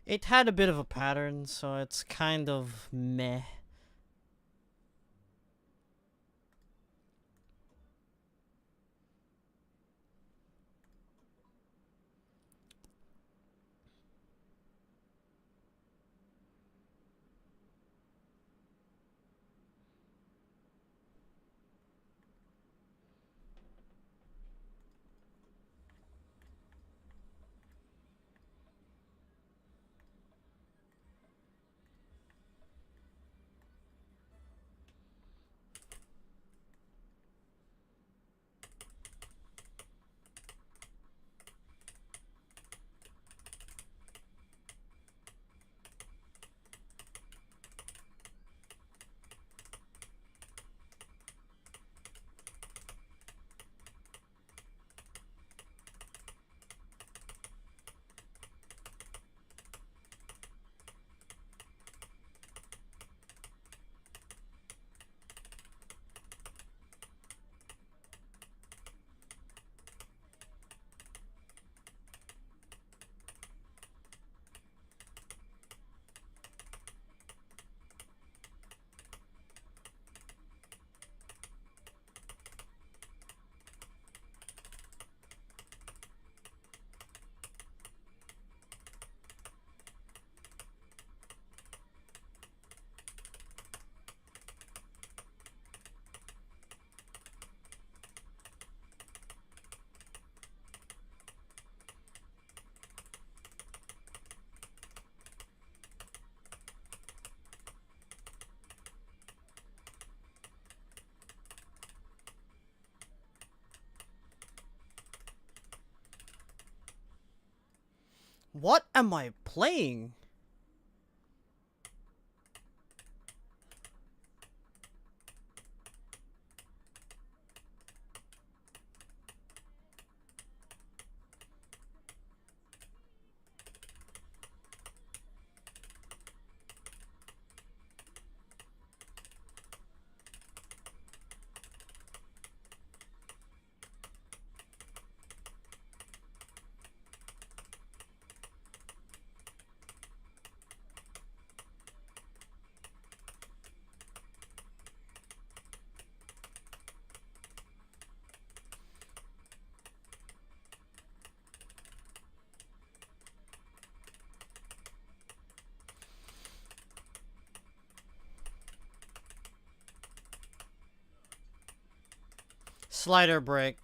It had a bit of a pattern, so it's kind of meh. What am I playing? Slider break.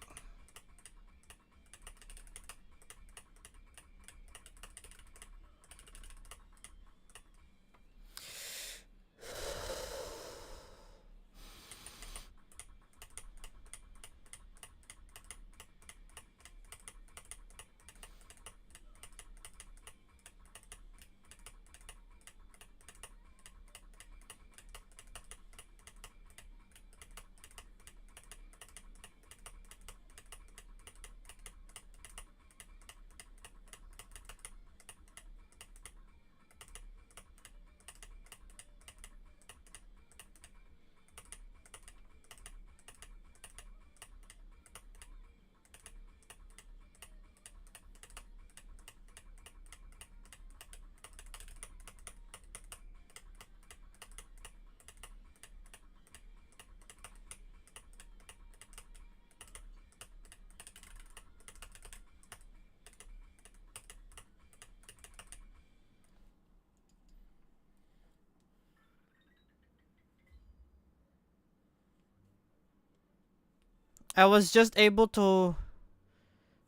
I was just able to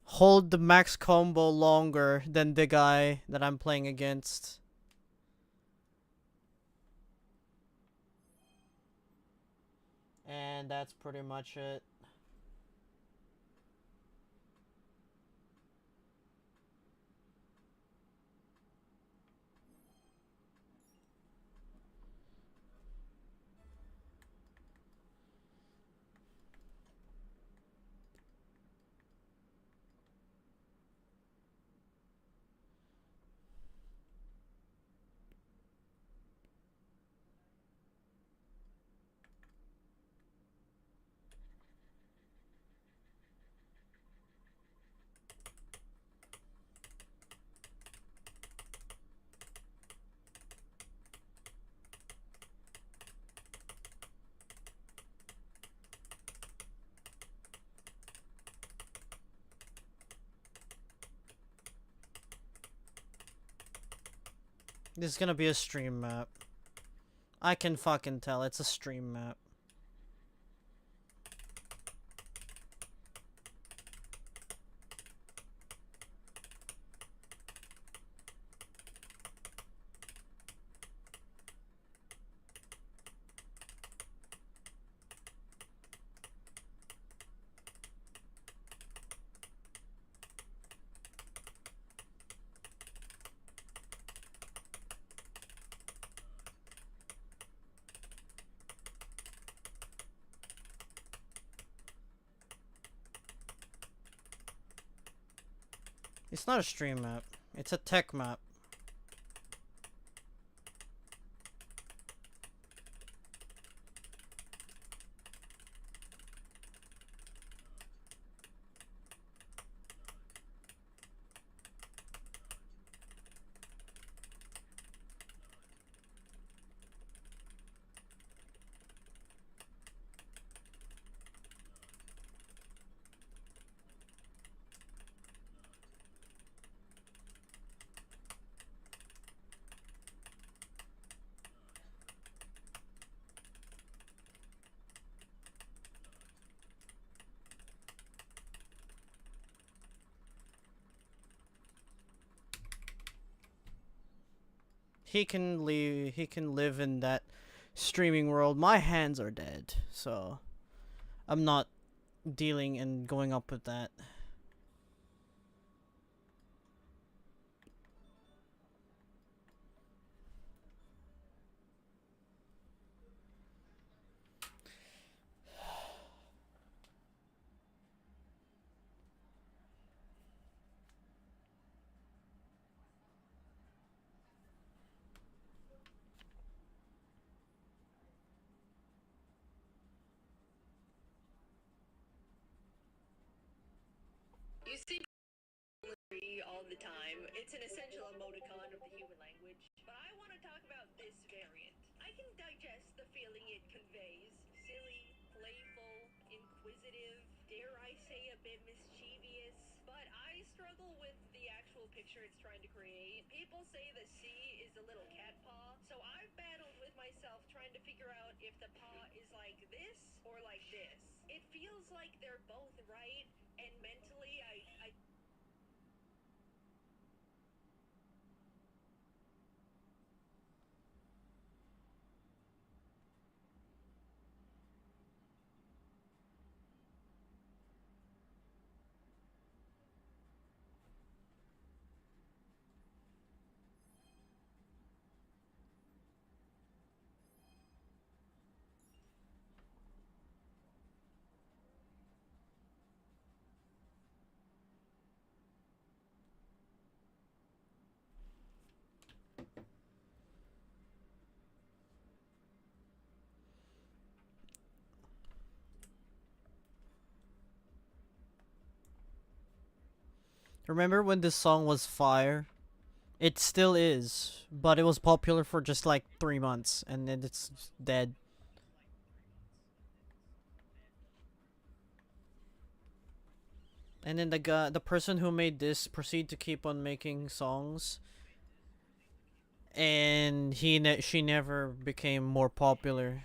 hold the max combo longer than the guy that I'm playing against. And that's pretty much it. This is gonna be a stream map. I can fucking tell it's a stream map. It's not a stream map. It's a tech map. He can live in that streaming world. My hands are dead, so I'm not dealing and going up with that. You see all the time. It's an essential emoticon of the human language. But I want to talk about this variant. I can digest the feeling it conveys. Silly, playful, inquisitive, dare I say a bit mischievous. But I struggle with the actual picture it's trying to create. People say the C is a little cat paw, so I've battled with myself trying to figure out if the paw is like this or like this. It feels like they're both right, and mentally I Remember when this song was fire? It still is, but it was popular for just like 3 months, and then it's dead. And then the person who made this proceeded to keep on making songs, and she never became more popular.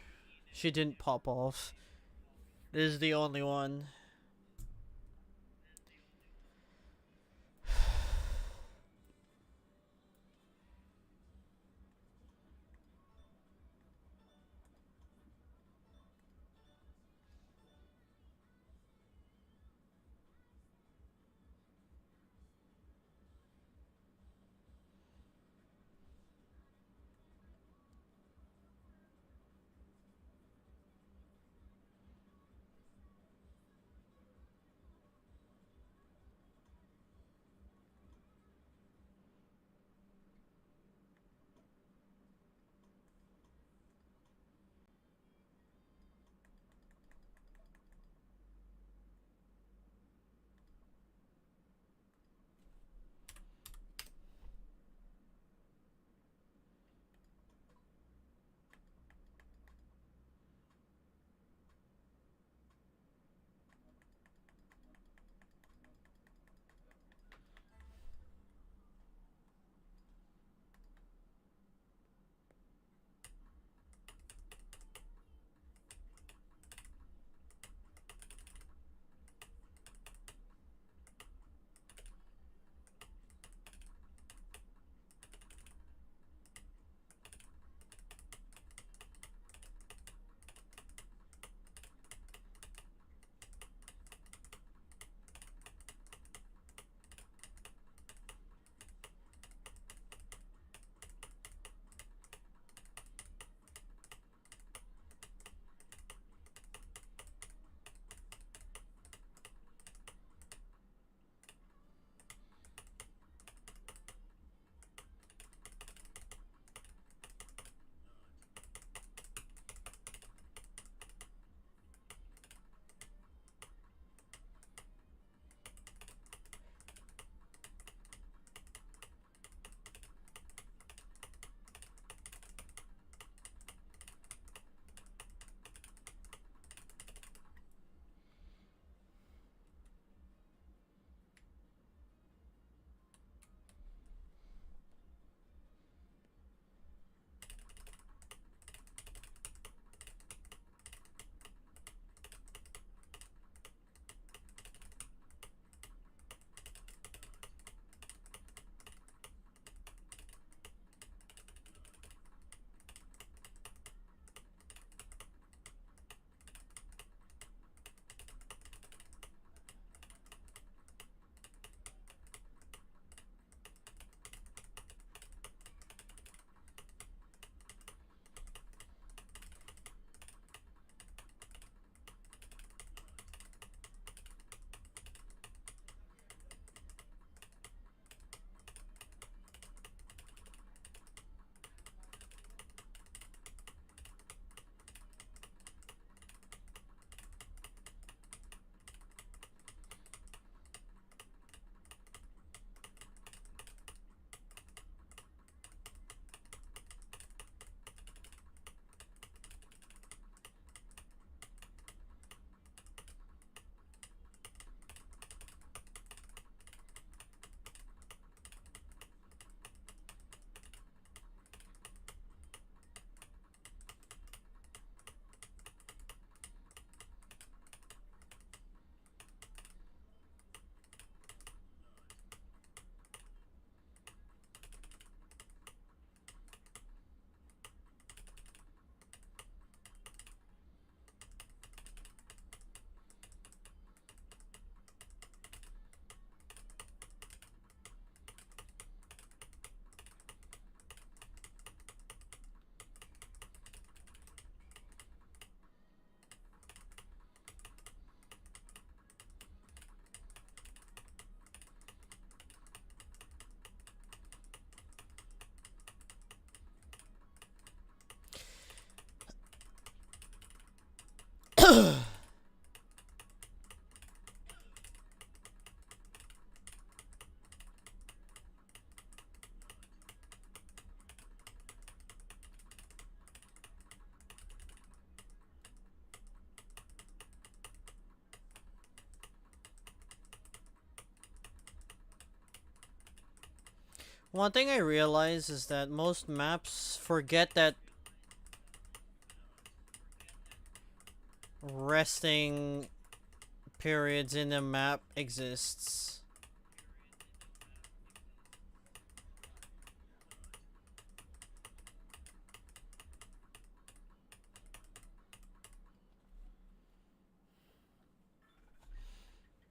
She didn't pop off. This is the only one. One thing I realize is that most maps forget that resting periods in a map exists.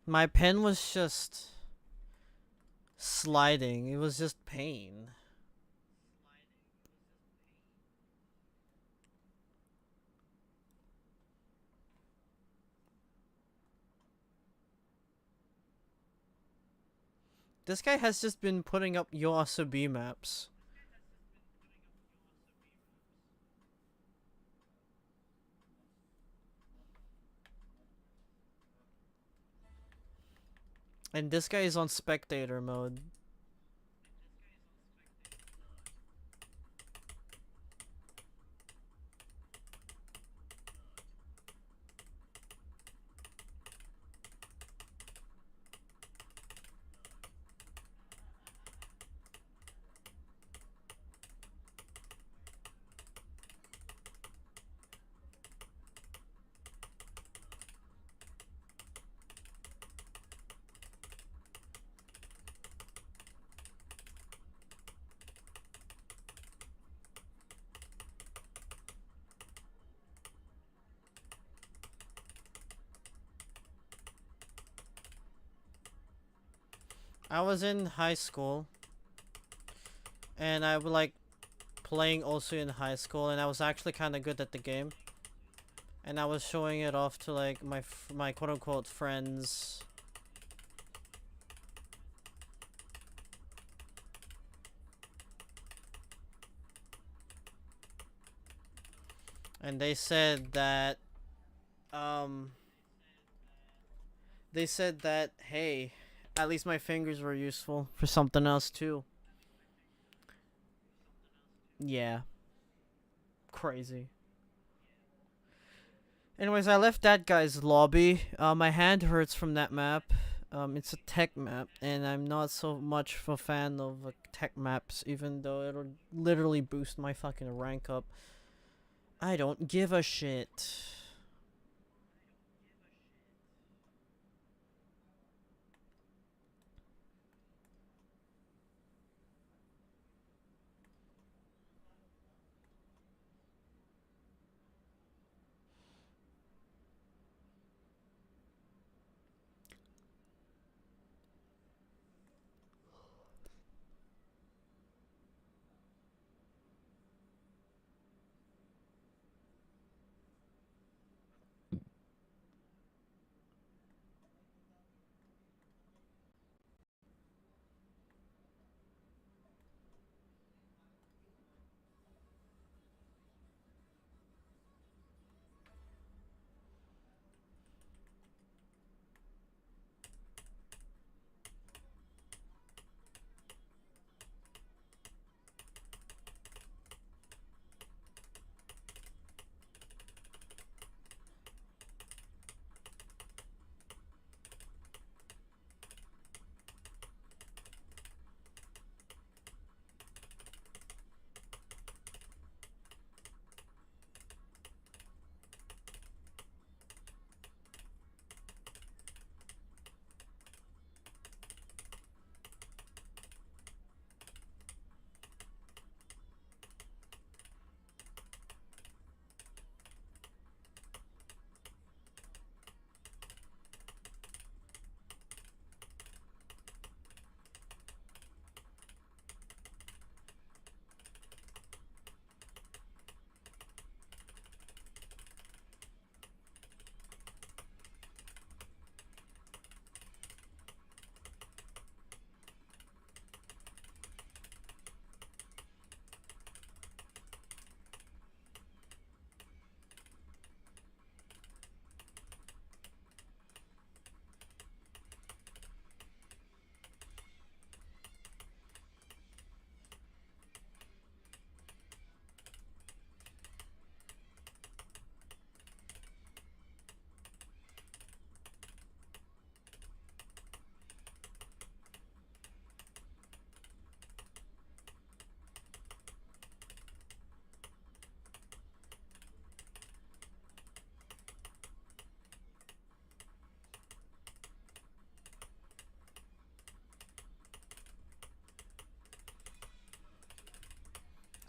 My pen was just sliding. It was just pain. This guy has just been putting up Yoasobi maps. And this guy is on spectator mode. I was in high school, and I would like playing also in high school, and I was actually kind of good at the game. And I was showing it off to like my quote unquote friends. And they said that hey, at least my fingers were useful for something else too. Yeah. Crazy. Anyways, I left that guy's lobby. My hand hurts from that map. It's a tech map, and I'm not so much of a fan of tech maps, even though it'll literally boost my fucking rank up. I don't give a shit.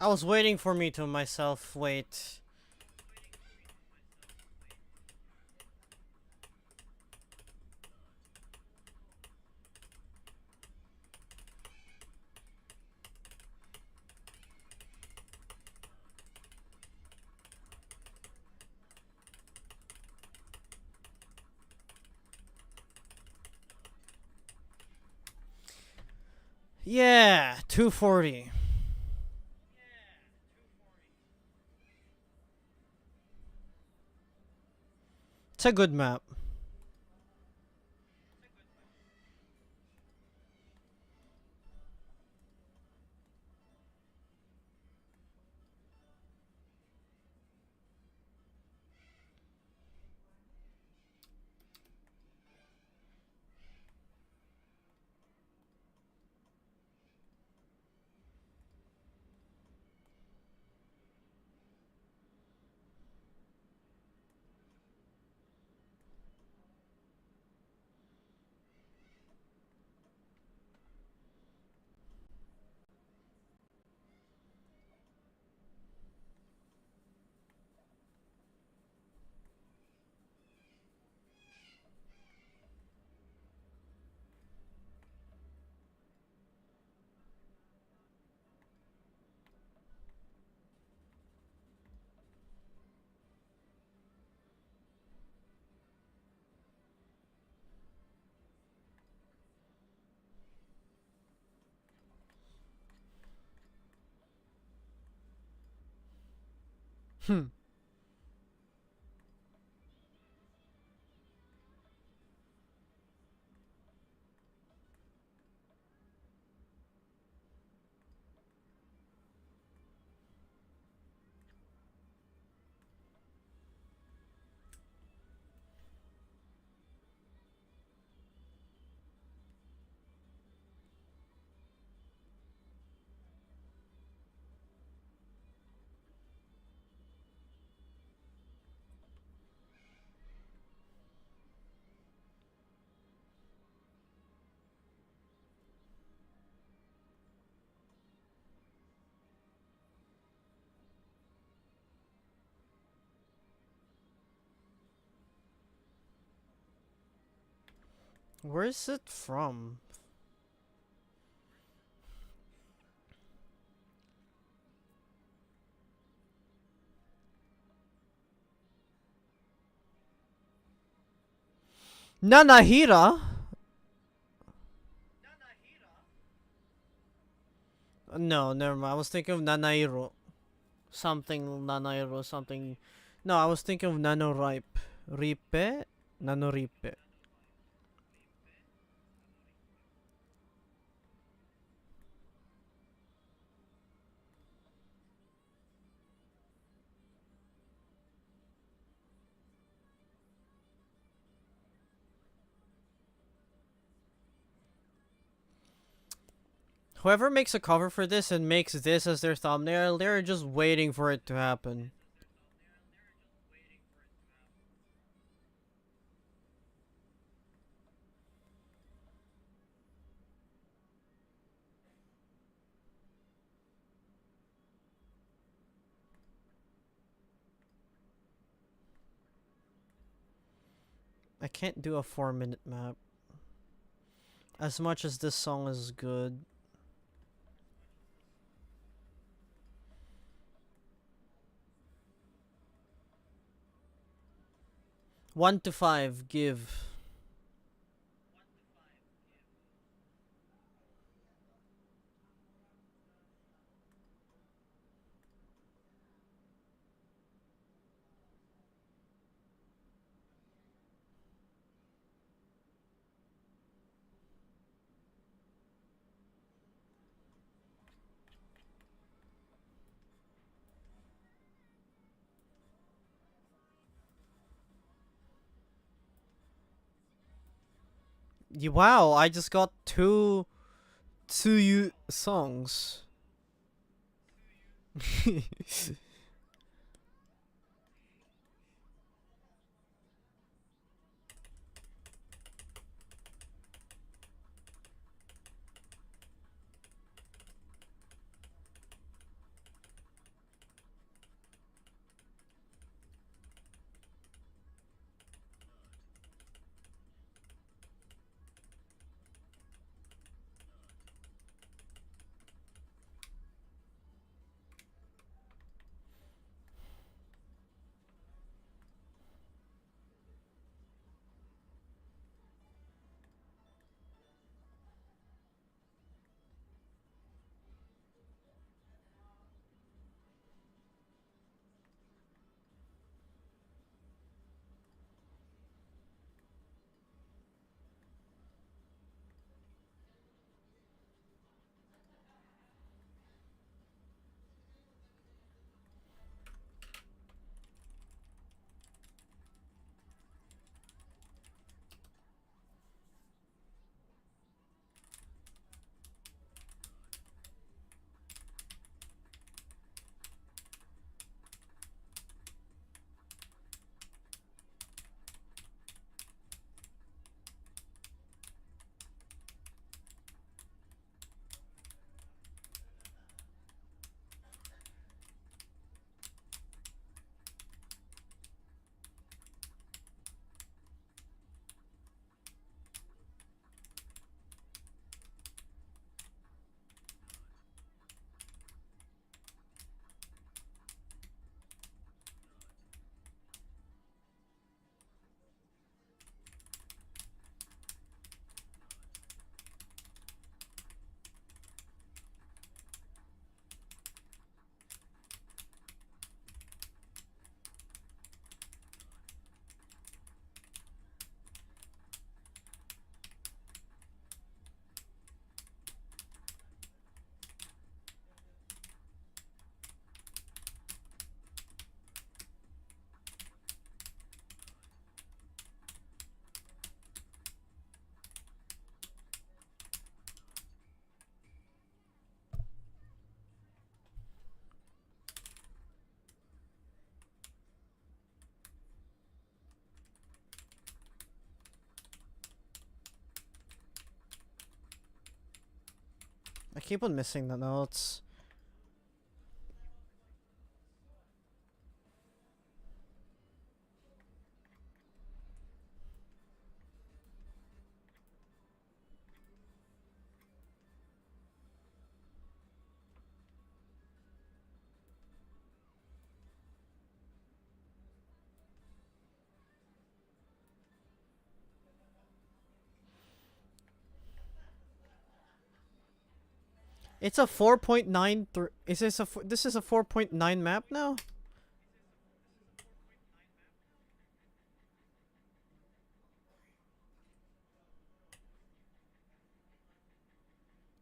I was waiting for me to myself wait. Yeah, 240. It's a good map. Hmm. Where is it from? Nanahira? No, never mind. I was thinking of Nanairo. Something Nanairo, something. No, I was thinking of Nanoripe. Ripe? Nanoripe. Whoever makes a cover for this and makes this as their thumbnail, they're just waiting for it to happen. I can't do a 4-minute map. As much as this song is good. 1 to 5, give. Wow, I just got two songs. I keep on missing the notes. It's a 4.93. Is this this is a 4.9 map now?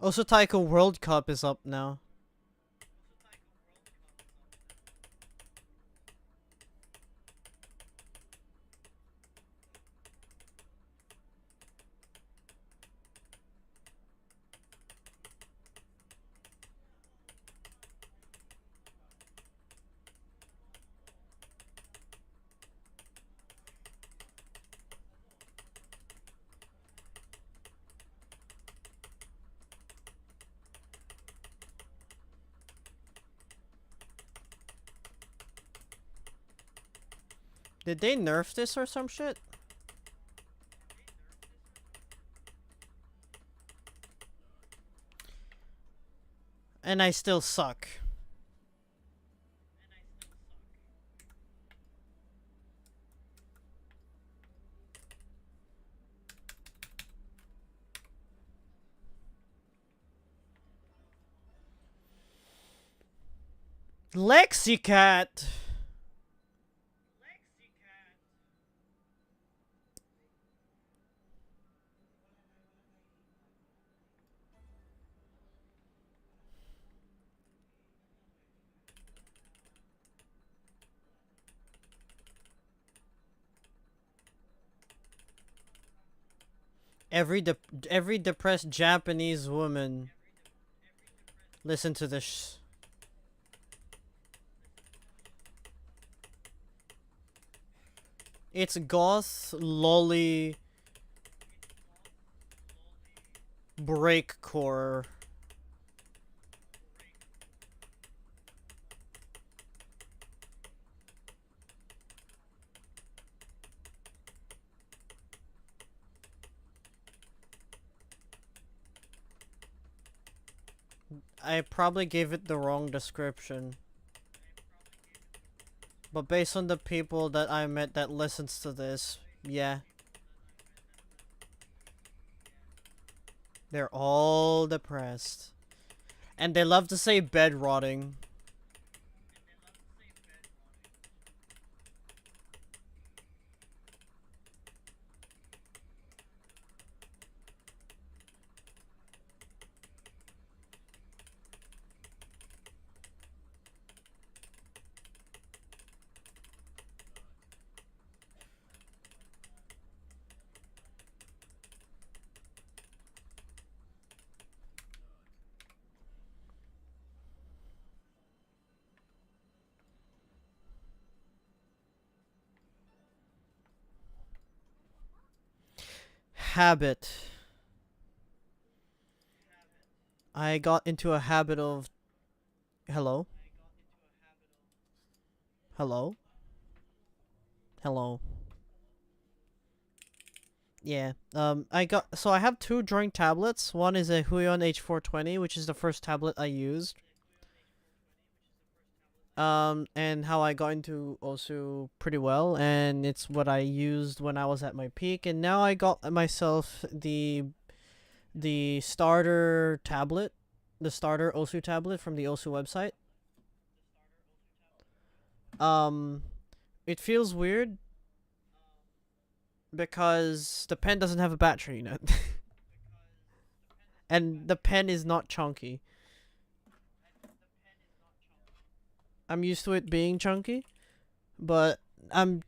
Also, Taiko World Cup is up now. Did they nerf this or some shit? And I still suck. Lexicat! Every depressed Japanese woman listen to this. It's goth lolly breakcore. I probably gave it the wrong description. But based on the people that I met that listens to this, yeah. They're all depressed. And they love to say bed rotting. Habit. I got into a habit of... Hello? Hello? Hello? Yeah. So I have two drawing tablets. One is a Huion H420, which is the first tablet I used. And how I got into OSU pretty well, and it's what I used when I was at my peak, and now I got myself the starter tablet, the starter OSU tablet from the OSU website. It feels weird because the pen doesn't have a battery in it. And the pen is not chunky. I'm used to it being chunky, but I'm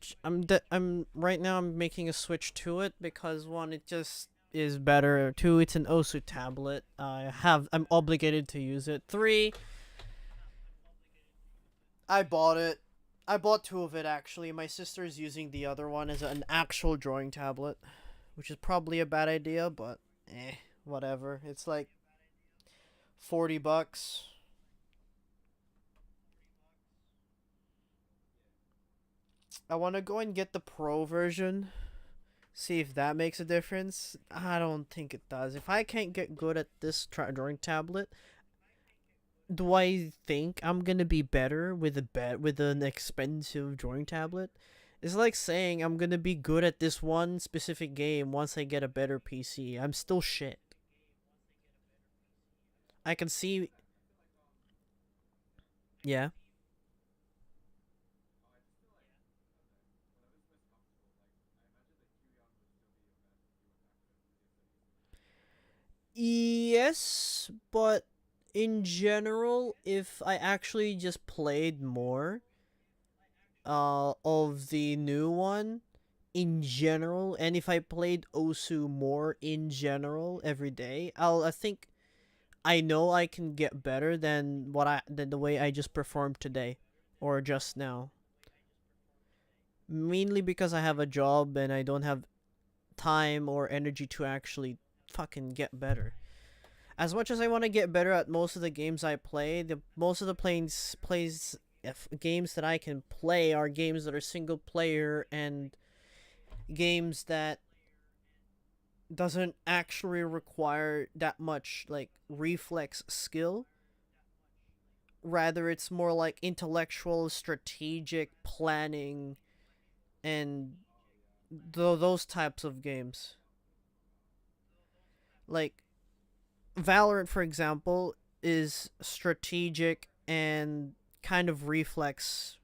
right now I'm making a switch to it because one, it just is better. Two, it's an OSU tablet. I'm obligated to use it. Three, I bought it. I bought two of it actually. My sister is using the other one as an actual drawing tablet, which is probably a bad idea, but whatever. It's like $40. I want to go and get the pro version. See if that makes a difference. I don't think it does. If I can't get good at this drawing tablet, do I think I'm gonna be better with an expensive drawing tablet? It's like saying I'm gonna be good at this one specific game once I get a better PC. I'm still shit. I can see. Yeah. Yes, but in general, if I actually just played more of the new one in general, and if I played OSU more in general every day, I think I know I can get better than the way I just performed today or just now. Mainly because I have a job and I don't have time or energy to actually fucking get better. As much as I want to get better at most of the games I play, most of the games that I can play are games that are single player and games that doesn't actually require that much like reflex skill. Rather, it's more like intellectual, strategic planning, and those types of games. Like Valorant, for example, is strategic and kind of reflex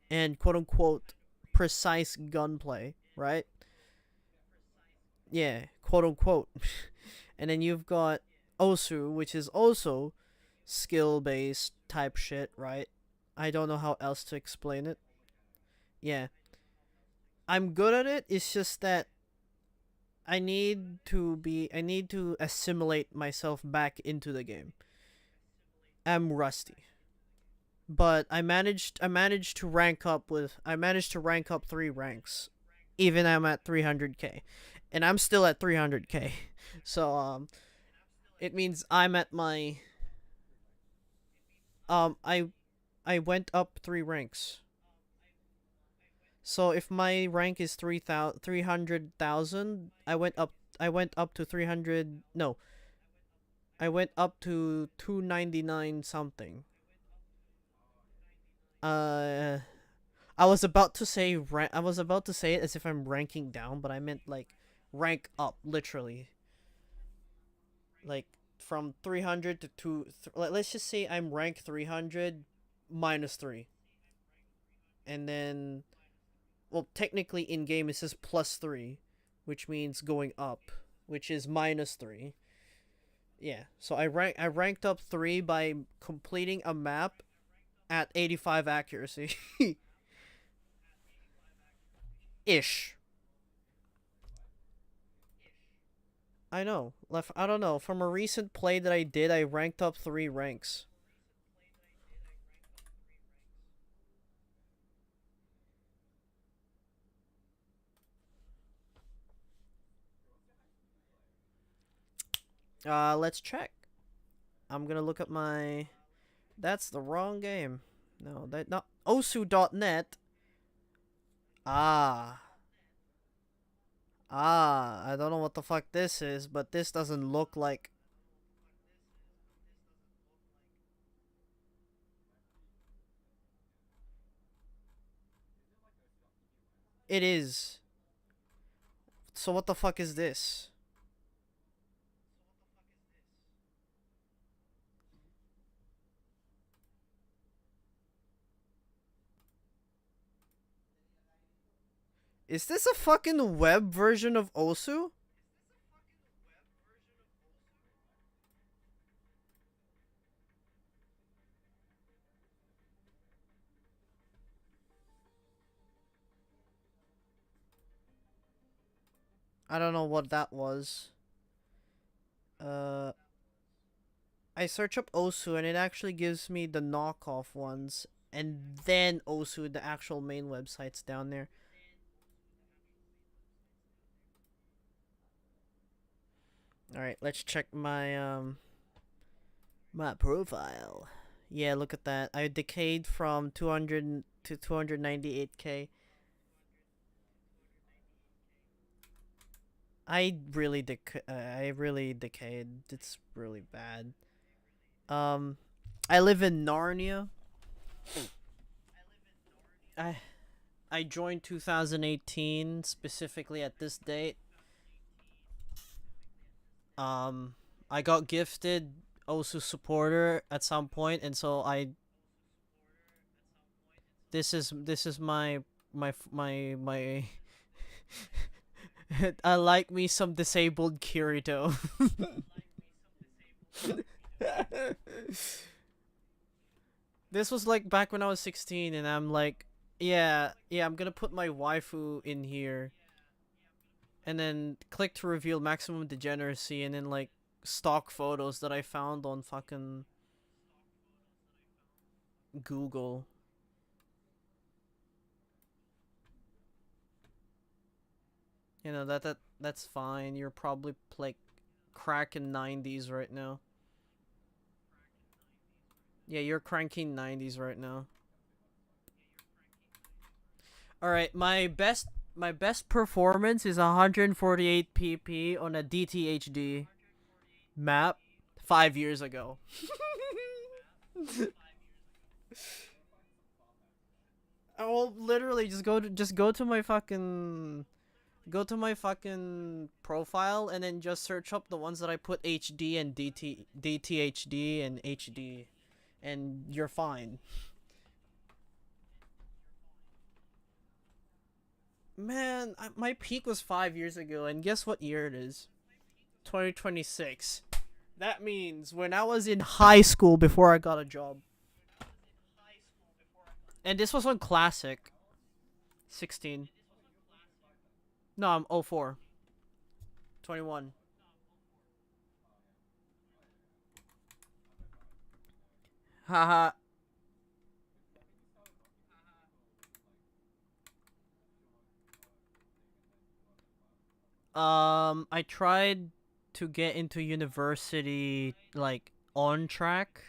and quote unquote precise gunplay, right? Yeah, quote unquote. And then you've got OSU, which is also skill based type shit, right? I don't know how else to explain it. Yeah. I'm good at it, it's just that I need to assimilate myself back into the game. I'm rusty. But I managed to rank up with I managed to rank up 3 ranks. Even I'm at 300k. And I'm still at 300k. So it means I'm at my um I I went up 3 ranks. So if my rank is 300,000, I went up to 300, no. I went up to 299 something. Uh I was about to say I was about to say it as if I'm ranking down, but I meant like rank up literally. Like from 300 to let's just say I'm rank 300 minus 3. And then well technically in game it says plus 3, which means going up, which is minus 3. Yeah. So I ranked up 3 by completing a map at 85 accuracy. Ish. I know. I don't know. From a recent play that I did, I ranked up 3 ranks. Let's check. I'm gonna look at my. That's the wrong game. No, that not osu.net. Ah. I don't know what the fuck this is, but this doesn't look like. It is. So what the fuck is this? Is this a fucking web version of Osu? I don't know what that was. Uh, I search up Osu and it actually gives me the knockoff ones, and then Osu, the actual main website's down there. All right, let's check my My profile. Yeah, look at that. I decayed from 200 to 298k. I really decayed. It's really bad. Um, I live in Narnia. I I joined 2018 specifically at this date. Um, I got gifted OSU supporter at some point, and so I. This is my. I like me some disabled Kirito. This was like back when I was 16, and I'm like, yeah, I'm gonna put my waifu in here, and then click to reveal maximum degeneracy, and then like stock photos that I found on fucking Google. You know that's fine. You're probably like cracking 90s right now. Yeah, you're cranking 90s right now. All right, my best performance is 148 pp on a DTHD map 5 years ago. Well, literally just go to my fucking profile and then just search up the ones that I put HD and DTHD and HD, and you're fine. Man, my peak was 5 years ago, and guess what year it is? 2026. That means when I was in high school before I got a job. And this was on Classic. 16. No, I'm 04. 21. Haha. I tried to get into university like on track,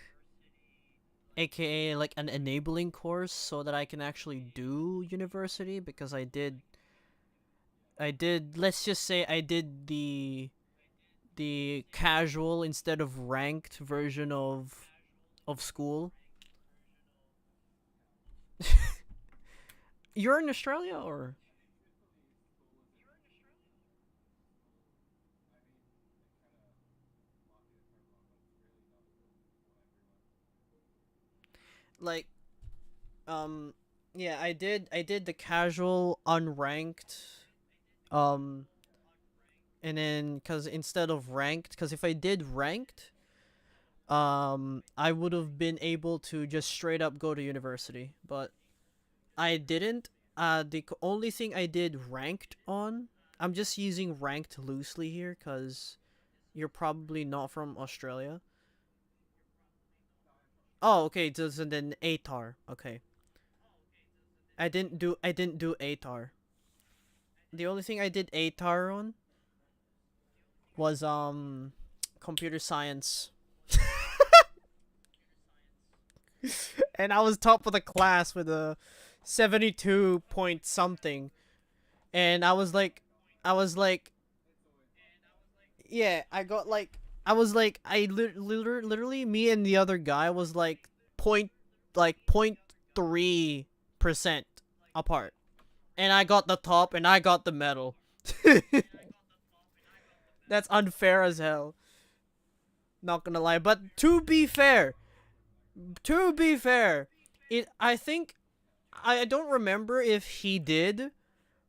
aka like an enabling course so that I can actually do university, because I did let's just say I did the casual instead of ranked version of school. You're in Australia, or like um yeah, I did the casual unranked, um and then cuz instead of ranked, cuz if I did ranked, I would have been able to just straight up go to university, but I didn't. The only thing I did ranked on, I'm just using ranked loosely here cuz you're probably not from Australia. Oh, okay, just and then ATAR. Okay. I didn't do ATAR. The only thing I did ATAR on was computer science. And I was top of the class with a 72 point something. And I was like yeah, I got like I was like literally me and the other guy was point 3% apart. And I got the top and I got the medal. That's unfair as hell. Not gonna lie, but to be fair, I think I don't remember if he did,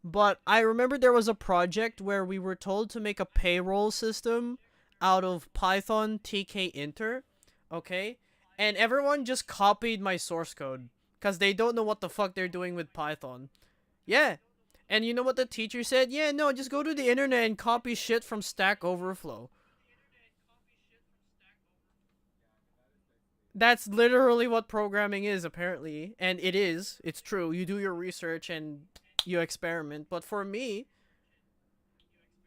but I remember there was a project where we were told to make a payroll system out of Python TK Inter, okay? And everyone just copied my source code cuz they don't know what the fuck they're doing with Python. Yeah. And you know what the teacher said? Yeah, no, just go to the internet and copy shit from Stack Overflow. That's literally what programming is, apparently. And it is. It's true. You do your research and you experiment. But for me,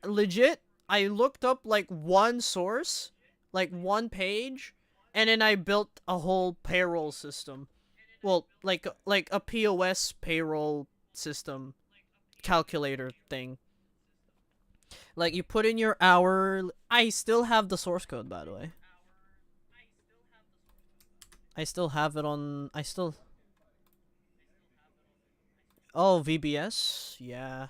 legit, I looked up like one source, like one page, and then I built a whole payroll system. Well, like a POS payroll system calculator thing. Like you put in your hour. I still have the source code, by the way. I still have it on. I still. Oh, VBS. Yeah.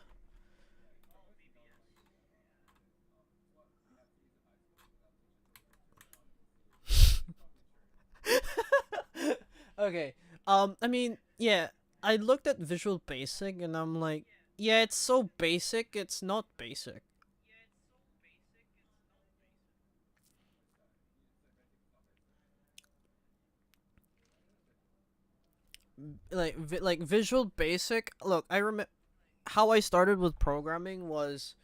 Okay. I mean, yeah. I looked at Visual Basic and I'm like, yeah, it's so basic. It's not basic. Like Visual Basic. Look, I remember how I started with programming was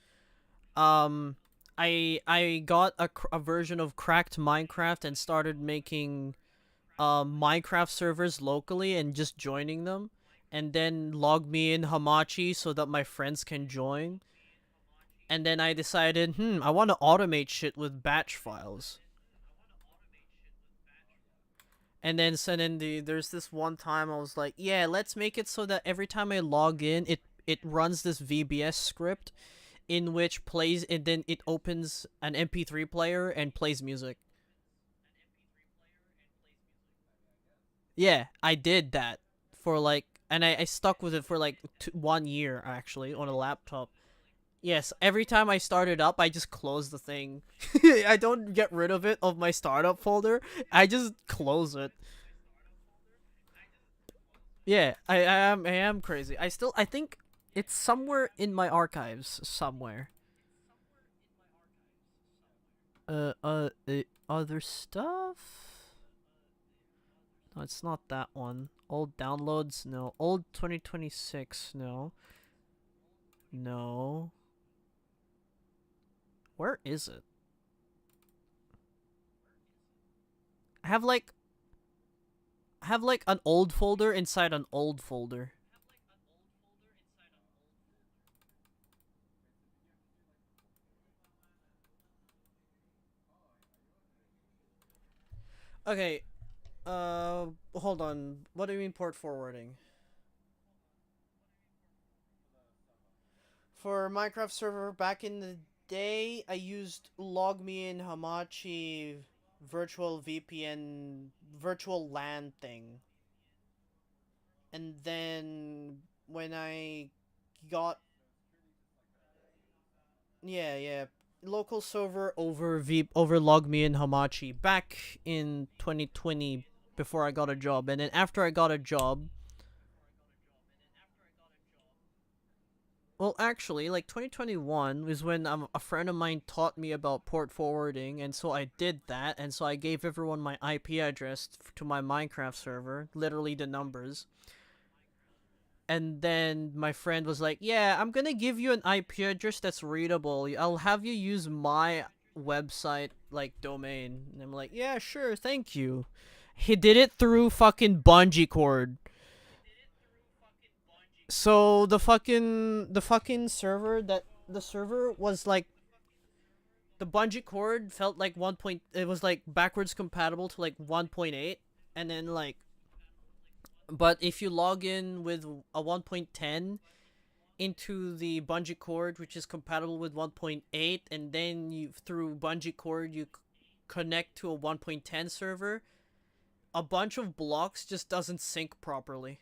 um I got a version of cracked Minecraft and started making Minecraft servers locally and just joining them, and then log me in Hamachi so that my friends can join. And then I decided, I want to automate shit with batch files. And then there's this one time I was like, yeah, let's make it so that every time I log in, it runs this VBS script in which plays, and then it opens an MP3 player and plays music. Yeah, I did that for like, and I stuck with it for like 1 year actually on a laptop. Yes, every time I start it up, I just close the thing. I don't get rid of it of my startup folder. I just close it. Yeah, I am crazy. I think it's somewhere in my archives somewhere. Other stuff? No, it's not that one. Old downloads? No. Old 2026? No. No. Where is it? I have like an old folder inside an old folder. Okay, hold on. What do you mean port forwarding? For Minecraft server back in the day, I used LogMeIn Hamachi virtual VPN virtual LAN thing. And then when I got yeah, local server over LogMeIn Hamachi back in 2020 before I got a job, and then after I got a job, well, actually, like 2021 was when a friend of mine taught me about port forwarding, and so I did that, and so I gave everyone my IP address to my Minecraft server, literally the numbers. And then my friend was like, "Yeah, I'm gonna give you an IP address that's readable. I'll have you use my website like domain." And I'm like, "Yeah, sure, thank you." He did it through fucking bungee cord. So the fucking server that the server was like the bungee cord felt like it was like backwards compatible to like 1.8, and then like, but if you log in with a 1.10 into the bungee cord, which is compatible with 1.8, and then you through bungee cord you connect to a 1.10 server, a bunch of blocks just doesn't sync properly.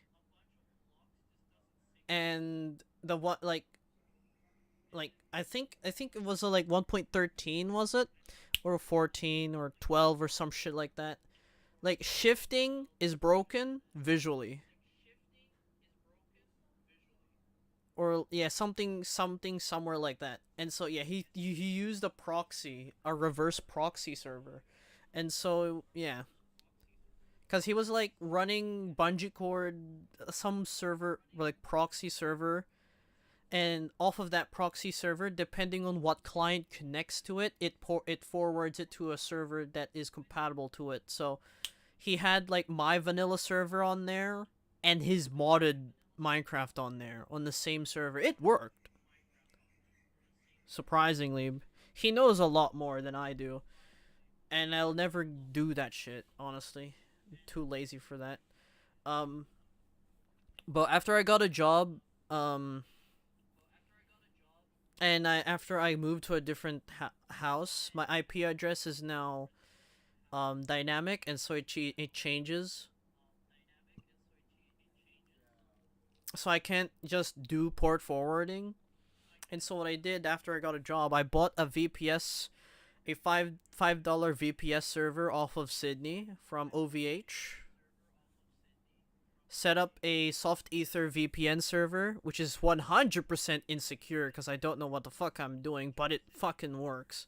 And the one like I think it was a, like 1.13, was it, or 14 or 12 or some shit like that. Like shifting is broken visually, or yeah, something somewhere like that. And so yeah, he used a proxy, a reverse proxy server, and so yeah, because he was like running bungee cord, some server like proxy server, and off of that proxy server, depending on what client connects to it, it forwards it to a server that is compatible to it. So he had like my vanilla server on there and his modded Minecraft on there on the same server. It worked. Surprisingly, he knows a lot more than I do. and I'll never do that shit, honestly. I'm too lazy for that. Um, but after I got a job, um, and after I moved to a different house, my IP address is now dynamic, and so it changes. So I can't just do port forwarding. And so what I did after I got a job, I bought a VPS, a $5 VPS server off of Sydney from OVH. Set up a soft ether VPN server, which is 100% insecure because I don't know what the fuck I'm doing, but it fucking works.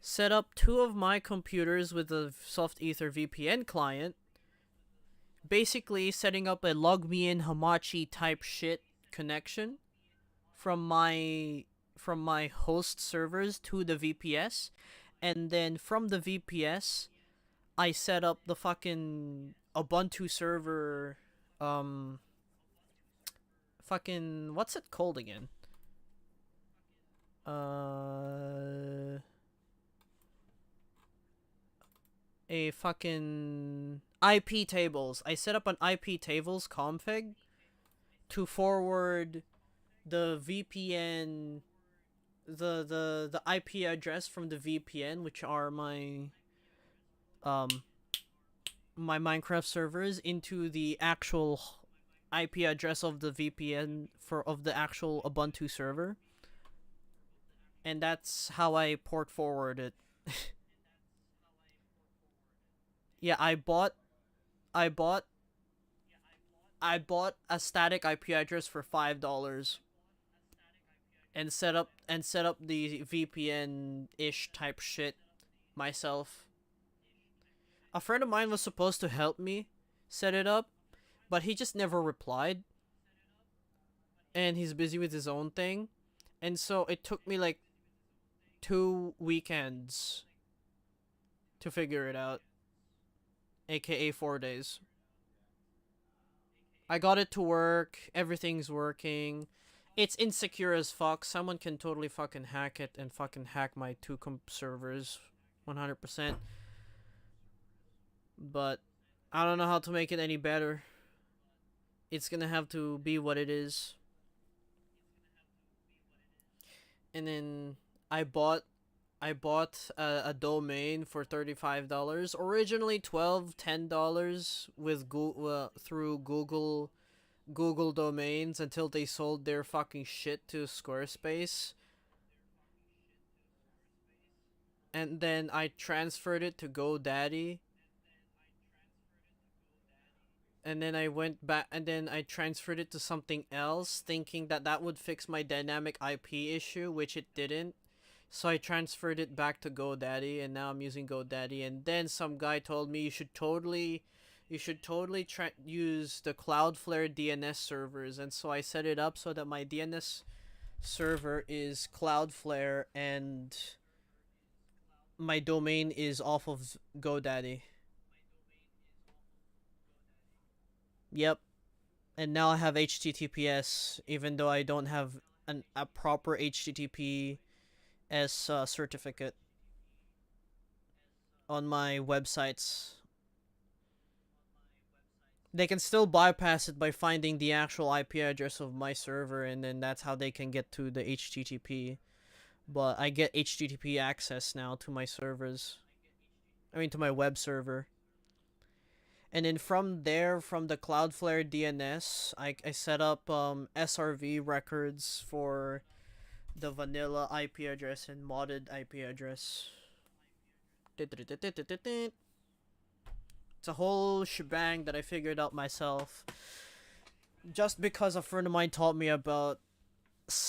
Set up 2 of my computers with a soft ether VPN client. Basically setting up a log me in Hamachi type shit connection from my host servers to the VPS, and then from the VPS I set up the fucking Ubuntu server, fucking, what's it called again? A fucking IP tables. I set up an IP tables config to forward the VPN, the IP address from the VPN, which are my my Minecraft servers, into the actual IP address of the VPN of the actual Ubuntu server. And that's how I port forward it. Yeah, I bought a static IP address for $5 and set up the VPN ish type shit myself. A friend of mine was supposed to help me set it up, but he just never replied. And he's busy with his own thing. And so it took me like 2 weekends to figure it out. AKA 4 days. I got it to work. Everything's working. It's insecure as fuck. Someone can totally fucking hack it and fucking hack my 2 servers 100%. But I don't know how to make it any better. It's gonna have to be what it is. And then I bought a domain for $35. Originally $10 with Google, through Google domains, until they sold their fucking shit to Squarespace. And then I transferred it to GoDaddy. And then I went back, and then I transferred it to something else, thinking that that would fix my dynamic IP issue, which it didn't. So I transferred it back to GoDaddy, and now I'm using GoDaddy. And then some guy told me you should totally use the Cloudflare DNS servers. And so I set it up so that my DNS server is Cloudflare and my domain is off of GoDaddy. Yep. And now I have HTTPS, even though I don't have a proper HTTPS certificate on my websites. They can still bypass it by finding the actual IP address of my server, and then that's how they can get to the HTTP. But I get HTTP access now to my servers. I mean, to my web server. And then from there, from the Cloudflare DNS, I set up SRV records for the vanilla IP address and modded IP address. It's a whole shebang that I figured out myself, just because a friend of mine taught me about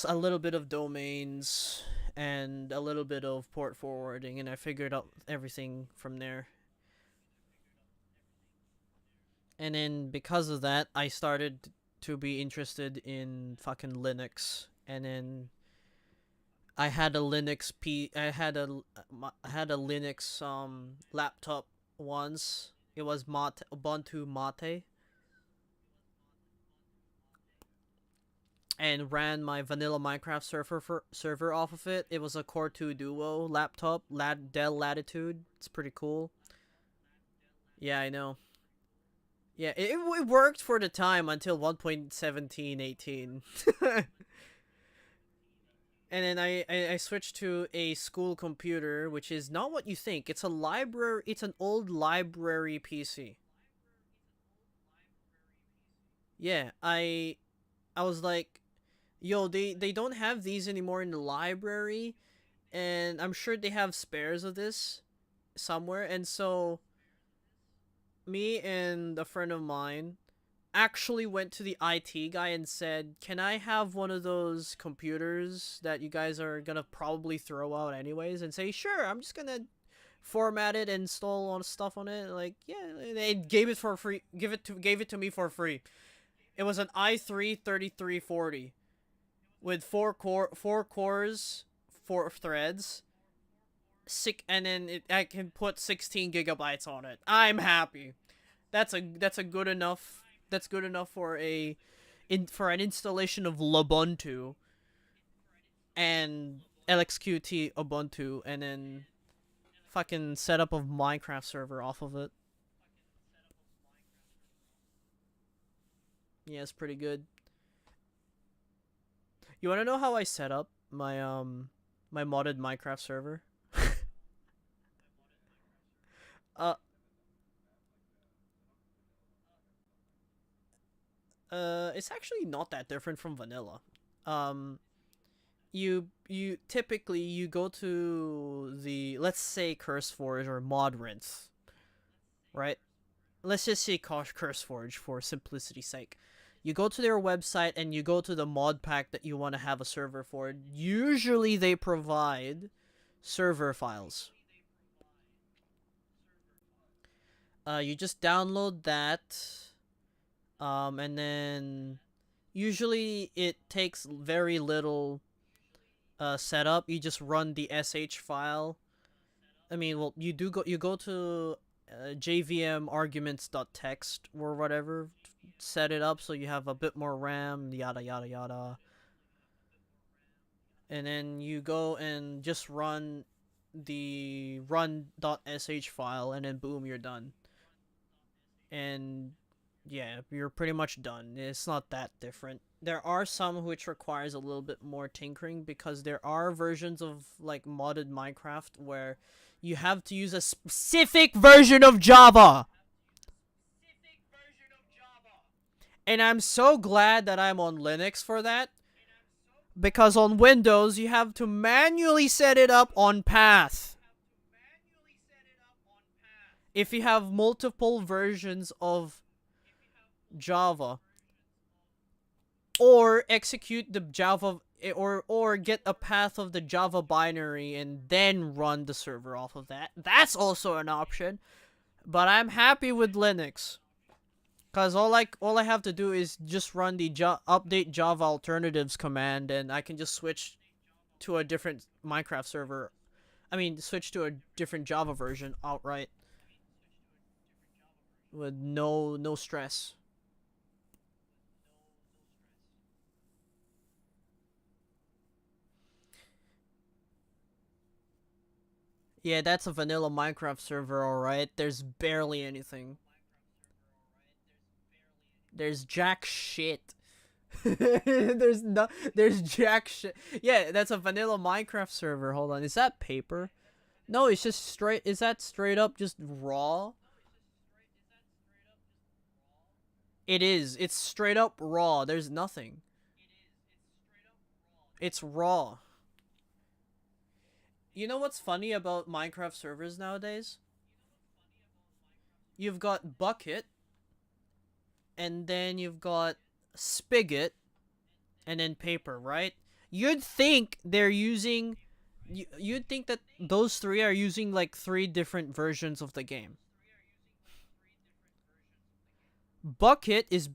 a little bit of domains and a little bit of port forwarding, and I figured out everything from there. And then because of that, I started to be interested in fucking Linux. And then I had a Linux laptop once. It was Ubuntu Mate. and ran my vanilla Minecraft server off of it. It was a Core 2 Duo laptop, Dell Latitude. It's pretty cool. Yeah, I know. Yeah, it worked for the time until 1.1718. And then I switched to a school computer, which is not what you think. It's a library. It's an old library PC. Yeah, I was like, yo, they don't have these anymore in the library, and I'm sure they have spares of this somewhere. And so me and a friend of mine actually went to the IT guy and said, "Can I have one of those computers that you guys are gonna probably throw out anyways?" And say, "Sure, I'm just gonna format it, and install all the stuff on it." Like, yeah, they gave it for free. Gave it to me for free. It was an i3 3340 with four cores, 4 threads, and then I can put 16 gigabytes on it. I'm happy. That's a good enough. That's good enough for for an installation of Lubuntu and LXQT Ubuntu, and then fucking setup of Minecraft server off of it. Yeah, it's pretty good. You wanna know how I set up my modded Minecraft server? uh it's actually not that different from vanilla. Um you typically you go to the, let's say, CurseForge or ModRinse, right? Let's just say CurseForge for simplicity's sake. You go to their website and you go to the mod pack that you want to have a server for. Usually they provide server files. You just download that, and then usually it takes very little setup. You just run the sh file. I mean, well, you go to jvm arguments.txt or whatever, set it up so you have a bit more RAM, yada yada yada. And then you go and just run the run.sh file, and then boom, you're done. And yeah, you're pretty much done. It's not that different. There are some which requires a little bit more tinkering, because there are versions of like modded Minecraft where you have to use a specific version of Java. And I'm so glad that I'm on Linux for that, because on Windows you have to manually set it up on path. If you have multiple versions of Java, or execute the Java, or get a path of the Java binary and then run the server off of that. That's also an option. But I'm happy with Linux, cause all I have to do is just run the update Java alternatives command, and I can just switch to a different Minecraft server. I mean, switch to a different Java version outright with no stress. Yeah, that's a vanilla Minecraft server, alright. There's barely anything. There's jack shit. There's jack shit. Yeah, that's a vanilla Minecraft server. Hold on. Is that paper? No, it's just straight. Is that straight up just raw? It is. It's straight up raw. There's nothing. It's raw. You know what's funny about Minecraft servers nowadays? You've got Bucket, and then you've got Spigot, and then Paper, right? You'd think they're using... You'd think that those three are using like 3 different versions of the game. Bucket is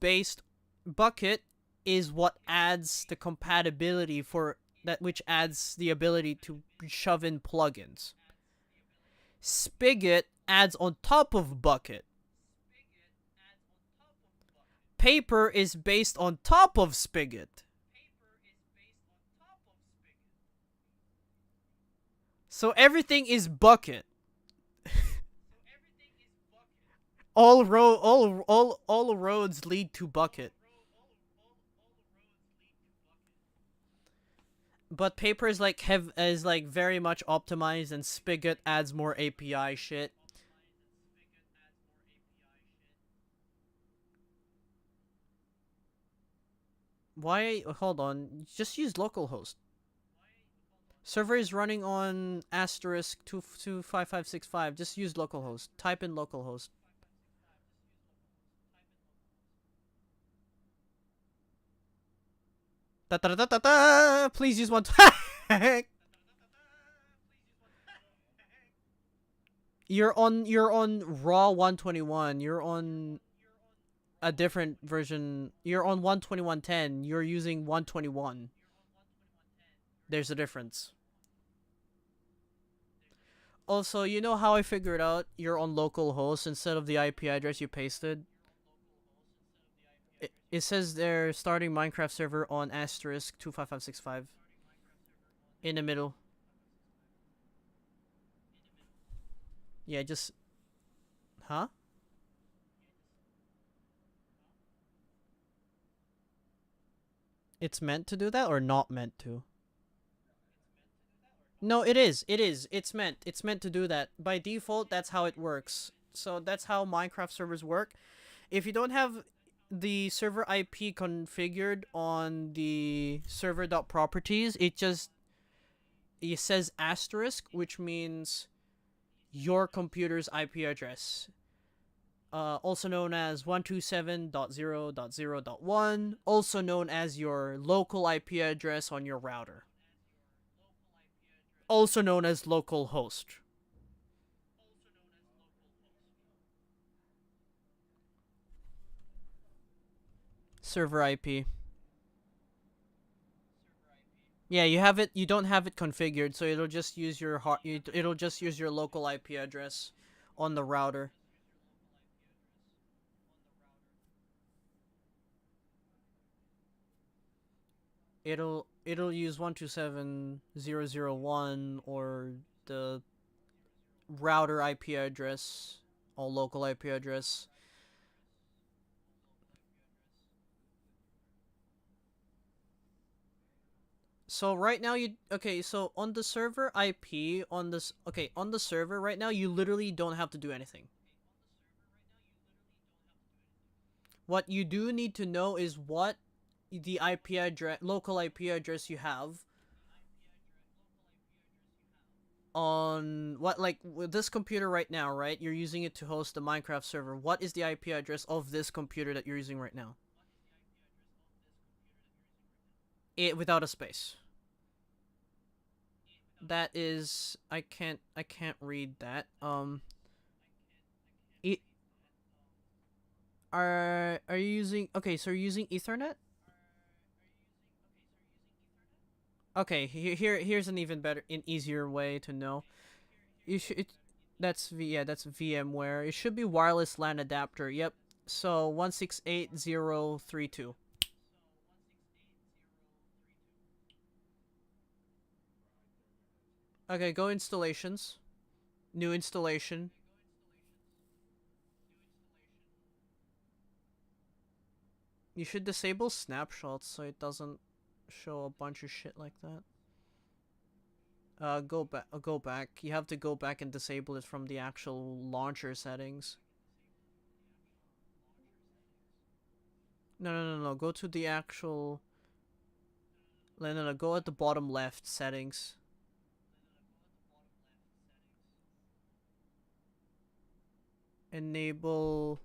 what adds the compatibility for that, which adds the ability to shove in plugins. Spigot adds on top of Bucket. Paper is based on top of Spigot. So everything is bucket. All roads lead to bucket. But paper is like very much optimized, and Spigot adds more API shit. Why? Hold on. Just use localhost. Server is running on asterisk 25565. Just use localhost. Type in localhost. Da da da da da. Please use one. You're on raw 121. You're on a different version. You're on 121.10. You're using 121. There's a difference. Also, you know how I figured out you're on localhost instead of the IP address you pasted? It says they're starting Minecraft server on asterisk 25565. In the middle. Yeah, just... Huh? It's meant to do that or not meant to? No, it is. It is. It's meant. It's meant to do that. By default, that's how it works. So that's how Minecraft servers work. If you don't have the server IP configured on the server.properties, it says asterisk, which means your computer's IP address. Also known as 127.0.0.1, also known as your local IP address on your router. Also known as localhost. Server IP. Yeah, you have it. You don't have it configured, so it'll just use your it'll just use your local IP address on the router. It'll use 127.0.0.1 or the router IP address or local IP address. So right now so on the server IP on this on the server right now you literally don't have to do anything. What you do need to know is what the IP address, local IP address you have on what, like with this computer right now, right? You're using it to host the Minecraft server. What is the IP address of this computer that you're using right now? It without a space. That is, I can't read that. It are you using, okay, so you're using Ethernet? Okay, here's an even better, an easier way to know. You should that's VMware. It should be wireless LAN adapter. Yep. So 168.0.32. Okay, go installations. New installation. You should disable snapshots so it doesn't show a bunch of shit like that. Go back. You have to go back and disable it from the actual launcher settings. No. Go to the actual... No. Go at the bottom left, settings. Enable...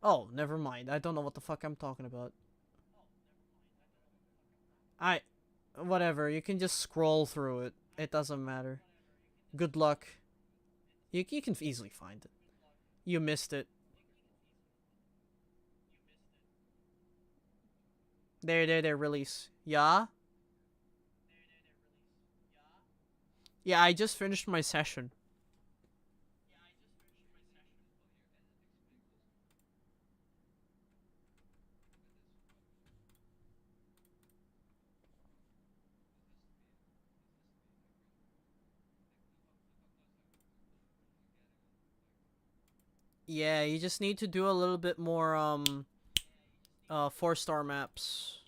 Oh, never mind. I don't know what the fuck I'm talking about. Whatever. You can just scroll through it. It doesn't matter. Good luck. You can easily find it. You missed it. There, release. Yeah? Yeah, I just finished my session. Yeah, you just need to do a little bit more 4-star maps.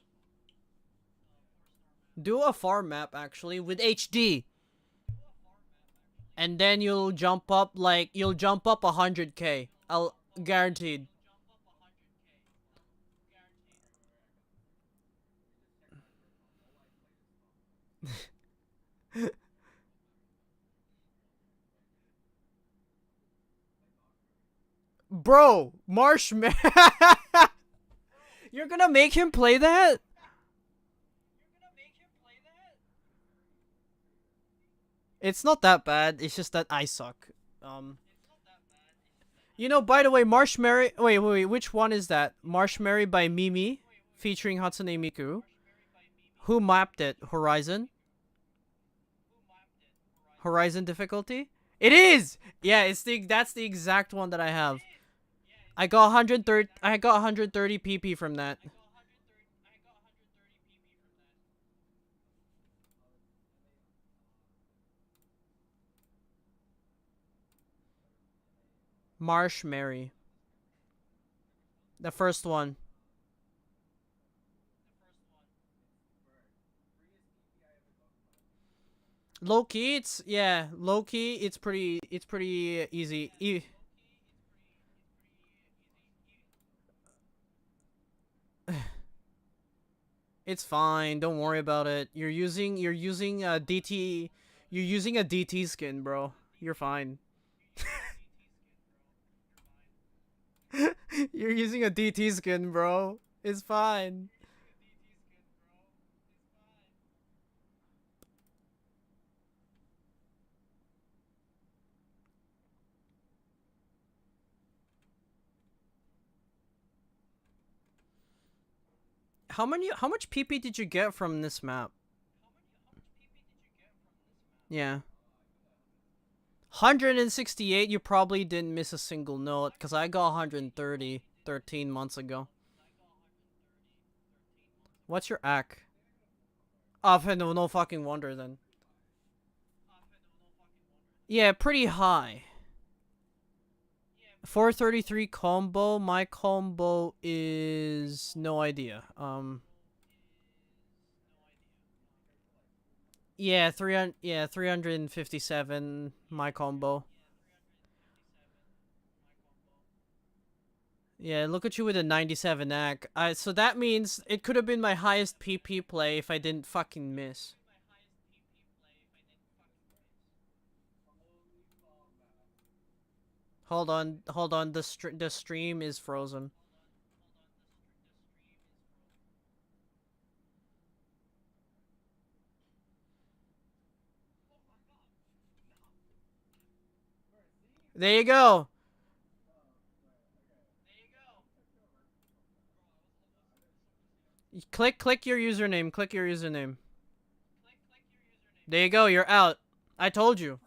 Do a farm map actually with HD. And then you'll jump up 100k. I'll guaranteed. Bro, Marshmallow. You're gonna make him play that? It's not that bad. It's just that I suck. Um, you know, by the way, Marshmallow. Wait. Which one is that? Marshmallow by Mimi, featuring Hatsune Miku. Who mapped it? Horizon. Horizon difficulty. It is. Yeah, that's the exact one that I have. I got 130. I got 130 PP from that. Marshmallow. The first one. Low-key, low-key, it's pretty easy. It's fine, don't worry about it. You're using a DT, you're using a DT skin, bro. You're fine. You're using a DT skin, bro. It's fine. How much PP did you get from this map? Yeah. 168, you probably didn't miss a single note, because I got 130 13 months ago. What's your AC? Oh, no fucking wonder then. Yeah, pretty high. 433 combo. My combo is no idea. Yeah, 300. Yeah, 357. My combo. Yeah, look at you with a 97 AC. So that means it could have been my highest PP play if I didn't fucking miss. Hold on. The stream is frozen. There you go. Click your username. Click your username. There you go. You're out. I told you.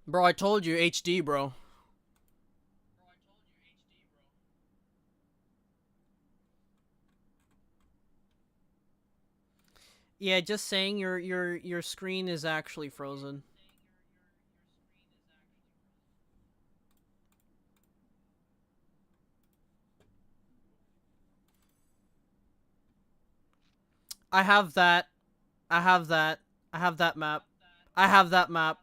Bro, I told you HD, bro. Yeah, just saying your screen is actually frozen. I have that. I have that. I have that map. I have that map.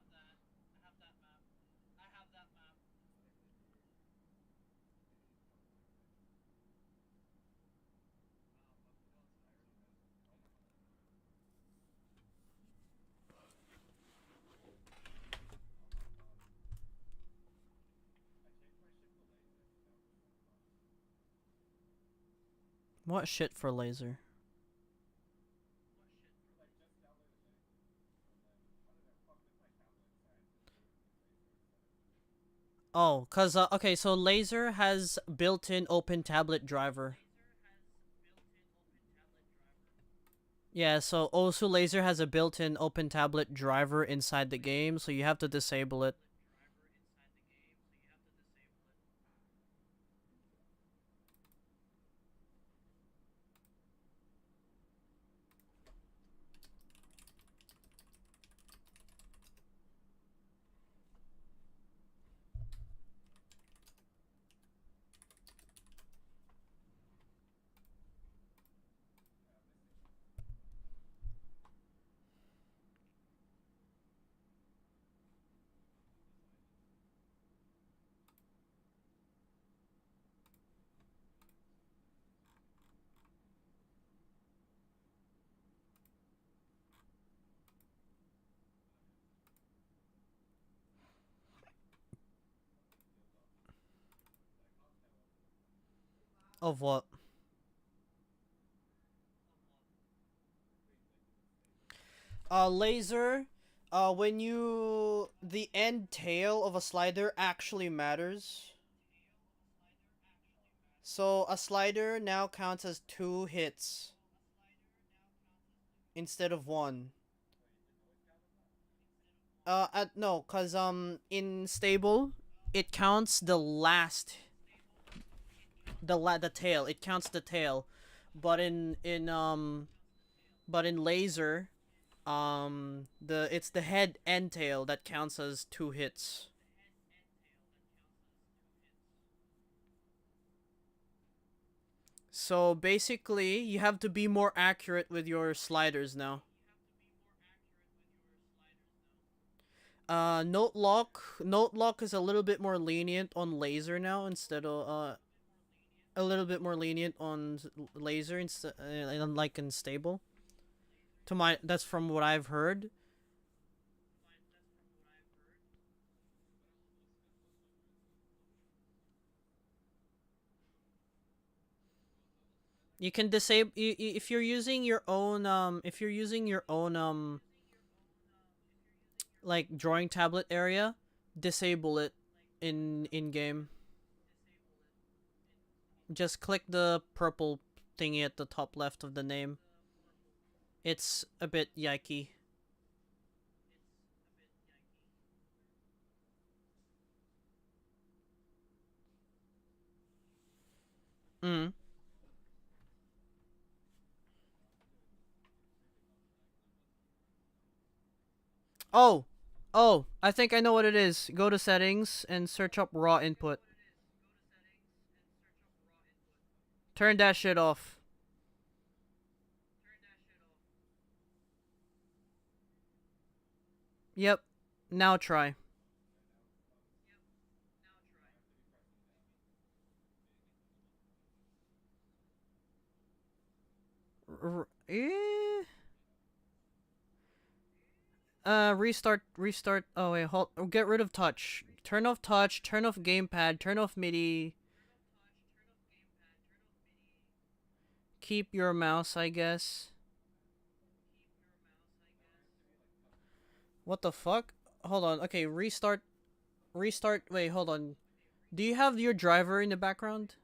What shit for laser? Oh, cause okay, so laser has built-in open tablet driver. Yeah, so OSU laser has a built-in open tablet driver inside the game, so you have to disable it. Of what? Laser. When you the end tail of a slider actually matters. So a slider now counts as 2 hits instead of 1. No, cause in stable, it counts the last, the tail. It counts the tail, but in laser, it's the head and tail that counts as 2 hits. So basically, you have to be more accurate with your sliders now. Note lock is a little bit more lenient on laser now instead of a little bit more lenient on laser instead, unlike in stable. That's from what I've heard. You can disable if you're using your own like drawing tablet area, disable it in game. Just click the purple thingy at the top left of the name. It's a bit yikey. Mm. Oh, I think I know what it is. Go to settings and search up raw input. Turn that shit off. Yep. Now try. Eh? Restart. Oh wait, hold. Get rid of touch. Turn off touch. Turn off gamepad. Turn off MIDI. Keep your mouse, I guess. What the fuck? Hold on. Okay, restart. Restart. Wait, hold on. Do you have your driver in the background?